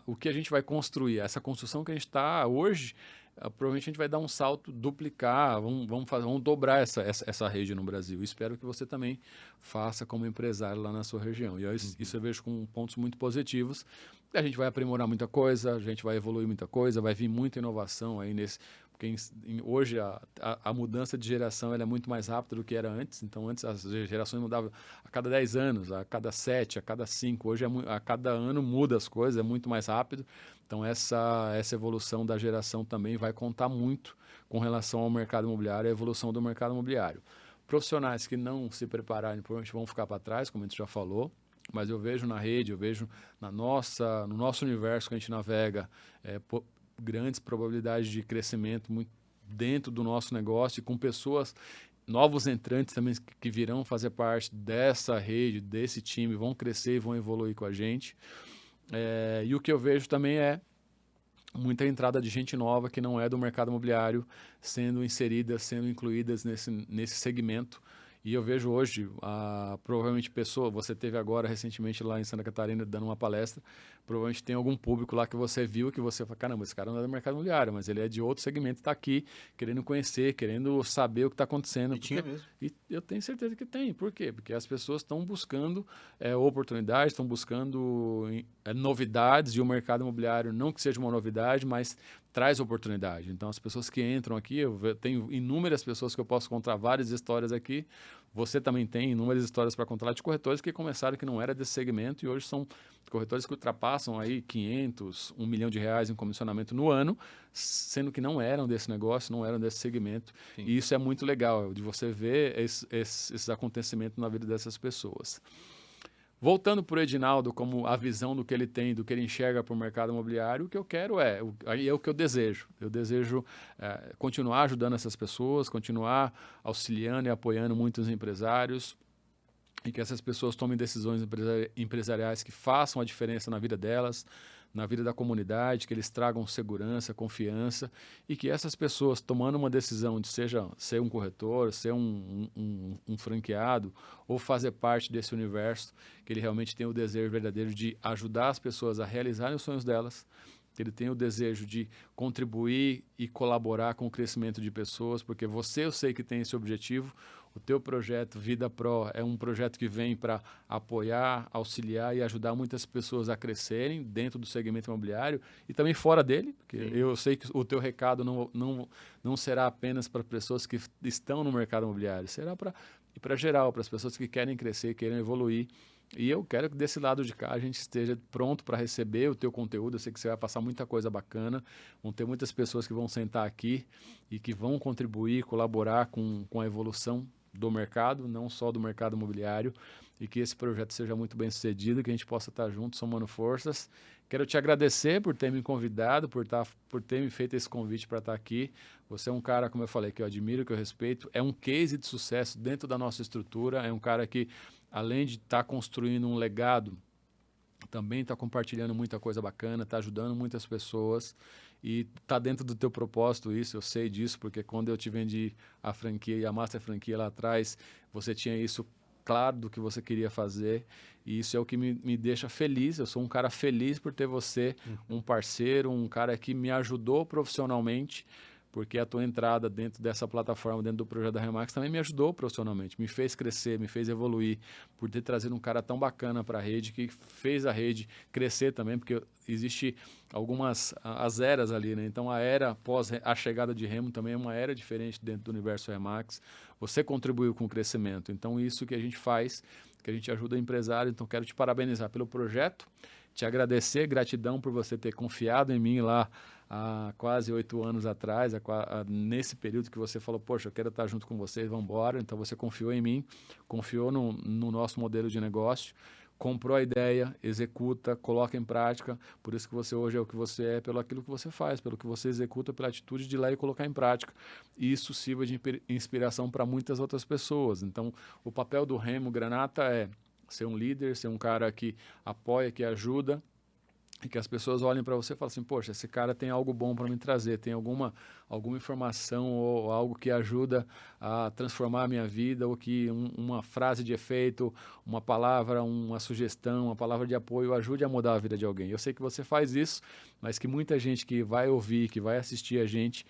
o que a gente vai construir. Essa construção que a gente está hoje, provavelmente a gente vai dar um salto, duplicar, vamos dobrar essa rede no Brasil. Espero que você também faça como empresário lá na sua região. E isso eu vejo com pontos muito positivos. A gente vai aprimorar muita coisa, a gente vai evoluir muita coisa, vai vir muita inovação aí nesse. Porque hoje a mudança de geração ela é muito mais rápida do que era antes. Então, antes as gerações mudavam a cada 10 anos, a cada 7, a cada 5. Hoje, a cada ano muda as coisas, é muito mais rápido. Então, essa evolução da geração também vai contar muito com relação ao mercado imobiliário e a evolução do mercado imobiliário. Profissionais que não se prepararem, provavelmente vão ficar para trás, como a gente já falou. Mas eu vejo na rede, eu vejo no nosso universo que a gente navega, grandes probabilidades de crescimento muito dentro do nosso negócio e com pessoas, novos entrantes também que virão fazer parte dessa rede, desse time, vão crescer e vão evoluir com a gente. E o que eu vejo também é muita entrada de gente nova que não é do mercado imobiliário sendo inseridas, sendo incluídas nesse segmento. E eu vejo hoje, provavelmente você teve agora recentemente lá em Santa Catarina dando uma palestra, provavelmente tem algum público lá que você viu que você fala, caramba, esse cara não é do mercado imobiliário, mas ele é de outro segmento, está aqui querendo conhecer, querendo saber o que está acontecendo. Tinha mesmo. E eu tenho certeza que tem. Por quê? Porque as pessoas estão buscando oportunidades, estão buscando novidades e o mercado imobiliário não que seja uma novidade, mas traz oportunidade. Então, as pessoas que entram aqui, eu tenho inúmeras pessoas que eu posso contar várias histórias aqui. Você também tem inúmeras histórias para contar de corretores que começaram que não era desse segmento e hoje são corretores que ultrapassam aí 500, R$ 1 milhão em comissionamento no ano, sendo que não eram desse negócio, não eram desse segmento. Sim. E isso é muito legal, de você ver esses acontecimentos na vida dessas pessoas. Voltando para o Edinaldo, como a visão do que ele tem, do que ele enxerga para o mercado imobiliário, o que eu quero é o que eu desejo. Eu desejo continuar ajudando essas pessoas, continuar auxiliando e apoiando muitos empresários e que essas pessoas tomem decisões empresariais que façam a diferença na vida delas, na vida da comunidade, que eles tragam segurança, confiança e que essas pessoas tomando uma decisão de ser um corretor, ser um franqueado ou fazer parte desse universo, que ele realmente tenha o desejo verdadeiro de ajudar as pessoas a realizarem os sonhos delas, que ele tenha o desejo de contribuir e colaborar com o crescimento de pessoas, porque eu sei que tem esse objetivo. O teu projeto Vida Pro é um projeto que vem para apoiar, auxiliar e ajudar muitas pessoas a crescerem dentro do segmento imobiliário e também fora dele, porque eu sei que o teu recado não será apenas para pessoas que estão no mercado imobiliário, será para geral, para as pessoas que querem crescer, querem evoluir. E eu quero que desse lado de cá a gente esteja pronto para receber o teu conteúdo. Eu sei que você vai passar muita coisa bacana. Vão ter muitas pessoas que vão sentar aqui e que vão contribuir, colaborar com a evolução do mercado, não só do mercado imobiliário, e que esse projeto seja muito bem sucedido, que a gente possa estar juntos, somando forças. Quero te agradecer por ter me convidado, por ter me feito esse convite para estar aqui. Você é um cara, como eu falei, que eu admiro, que eu respeito. É um case de sucesso dentro da nossa estrutura. É um cara que, além de estar construindo um legado, também está compartilhando muita coisa bacana, está ajudando muitas pessoas e está dentro do teu propósito isso, eu sei disso, porque quando eu te vendi a franquia e a master franquia lá atrás, você tinha isso claro do que você queria fazer e isso é o que me deixa feliz. Eu sou um cara feliz por ter você, um parceiro, um cara que me ajudou profissionalmente, porque a tua entrada dentro dessa plataforma, dentro do projeto da Remax, também me ajudou profissionalmente, me fez crescer, me fez evoluir, por ter trazido um cara tão bacana para a rede, que fez a rede crescer também, porque existe as eras ali, né? Então, a era após a chegada de Remo também é uma era diferente dentro do universo Remax. Você contribuiu com o crescimento. Então, isso que a gente faz, que a gente ajuda o empresário. Então, quero te parabenizar pelo projeto, te agradecer, gratidão por você ter confiado em mim lá há quase 8 anos atrás, nesse período que você falou, poxa, eu quero estar junto com vocês, vamos embora. Então, você confiou em mim, confiou no nosso modelo de negócio, comprou a ideia, executa, coloca em prática. Por isso que você hoje é o que você é, pelo aquilo que você faz, pelo que você executa, pela atitude de ir lá e colocar em prática. E isso sirva de inspiração para muitas outras pessoas. Então, o papel do Remo Granata é ser um líder, ser um cara que apoia, que ajuda, e que as pessoas olhem para você e falem assim, poxa, esse cara tem algo bom para me trazer, tem alguma informação ou algo que ajuda a transformar a minha vida, ou que uma frase de efeito, uma palavra, uma sugestão, uma palavra de apoio ajude a mudar a vida de alguém. Eu sei que você faz isso, mas que muita gente que vai ouvir, que vai assistir a gente,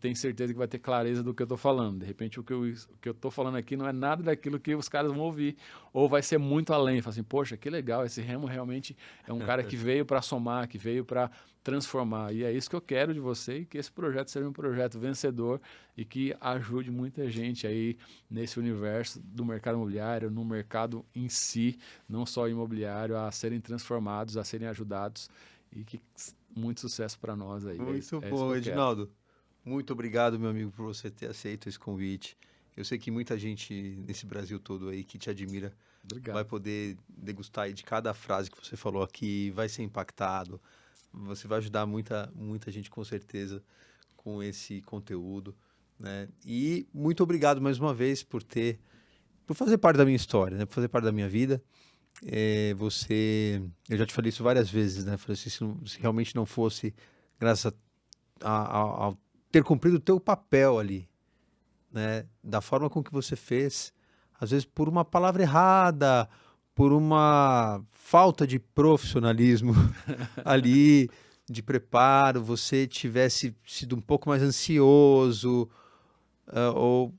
tem certeza que vai ter clareza do que eu estou falando. De repente, o que eu estou falando aqui não é nada daquilo que os caras vão ouvir, ou vai ser muito além. Fala assim, poxa, que legal, esse Remo realmente é um cara que veio para somar, que veio para transformar. E é isso que eu quero de você, e que esse projeto seja um projeto vencedor e que ajude muita gente aí nesse universo do mercado imobiliário, no mercado em si, não só imobiliário, a serem transformados, a serem ajudados, e que muito sucesso para nós aí. Muito bom, Edinaldo. Muito obrigado, meu amigo, por você ter aceito esse convite. Eu sei que muita gente nesse Brasil todo aí que te admira vai poder degustar aí de cada frase que você falou aqui, vai ser impactado. Você vai ajudar muita gente, com certeza, com esse conteúdo, né? E muito obrigado mais uma vez por fazer parte da minha história, né? Por fazer parte da minha vida. Eu já te falei isso várias vezes, né? Falei assim, se realmente não fosse graças ao ter cumprido o teu papel ali, né? Da forma com que você fez, às vezes por uma palavra errada, por uma falta de profissionalismo ali, de preparo, você tivesse sido um pouco mais ansioso, ou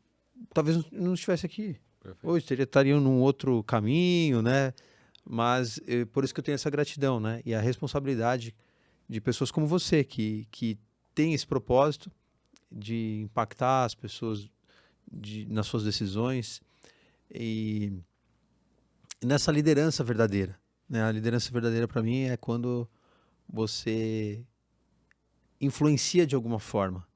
talvez não estivesse aqui. Perfeito. Hoje estariam num outro caminho, né? Mas por isso que eu tenho essa gratidão, né? E a responsabilidade de pessoas como você, que tem esse propósito de impactar as pessoas nas suas decisões e nessa liderança verdadeira, né? A liderança verdadeira para mim é quando você influencia de alguma forma.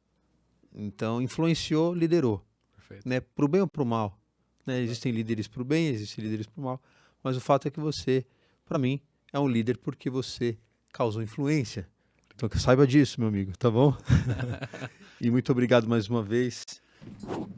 Então, influenciou, liderou. Perfeito. Né? Para o bem ou para o mal. Né? Existem líderes para o bem, existem líderes para o mal. Mas o fato é que você, para mim, é um líder porque você causou influência. Então, que saiba disso, meu amigo, tá bom? E muito obrigado mais uma vez.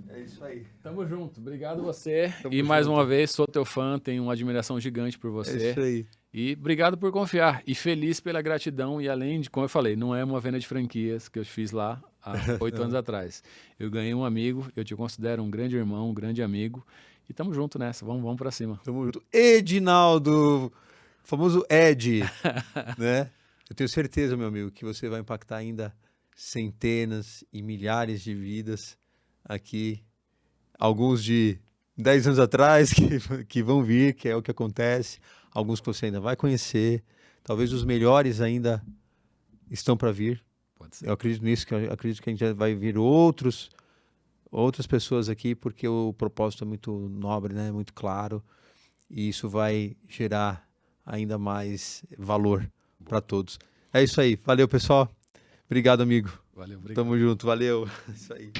É isso aí. Tamo junto. Obrigado você. Tamo e mais junto. uma vez, sou teu fã, tenho uma admiração gigante por você. É isso aí. E obrigado por confiar. E feliz pela gratidão. E além de, como eu falei, não é uma venda de franquias que eu fiz lá há 8 anos atrás. Eu ganhei um amigo, eu te considero um grande irmão, um grande amigo. E tamo junto nessa. Vamos para cima. Tamo junto. Edinaldo, famoso Ed, né? Eu tenho certeza, meu amigo, que você vai impactar ainda centenas e milhares de vidas aqui. Alguns de 10 anos atrás que vão vir, que é o que acontece. Alguns que você ainda vai conhecer. Talvez os melhores ainda estão para vir. Pode ser. Eu acredito nisso, que eu acredito que a gente já vai vir outras pessoas aqui, porque o propósito é muito nobre, né? Muito claro. E isso vai gerar ainda mais valor para todos. É isso aí. Valeu, pessoal. Obrigado, amigo. Valeu, obrigado. Tamo junto. Valeu. Isso aí.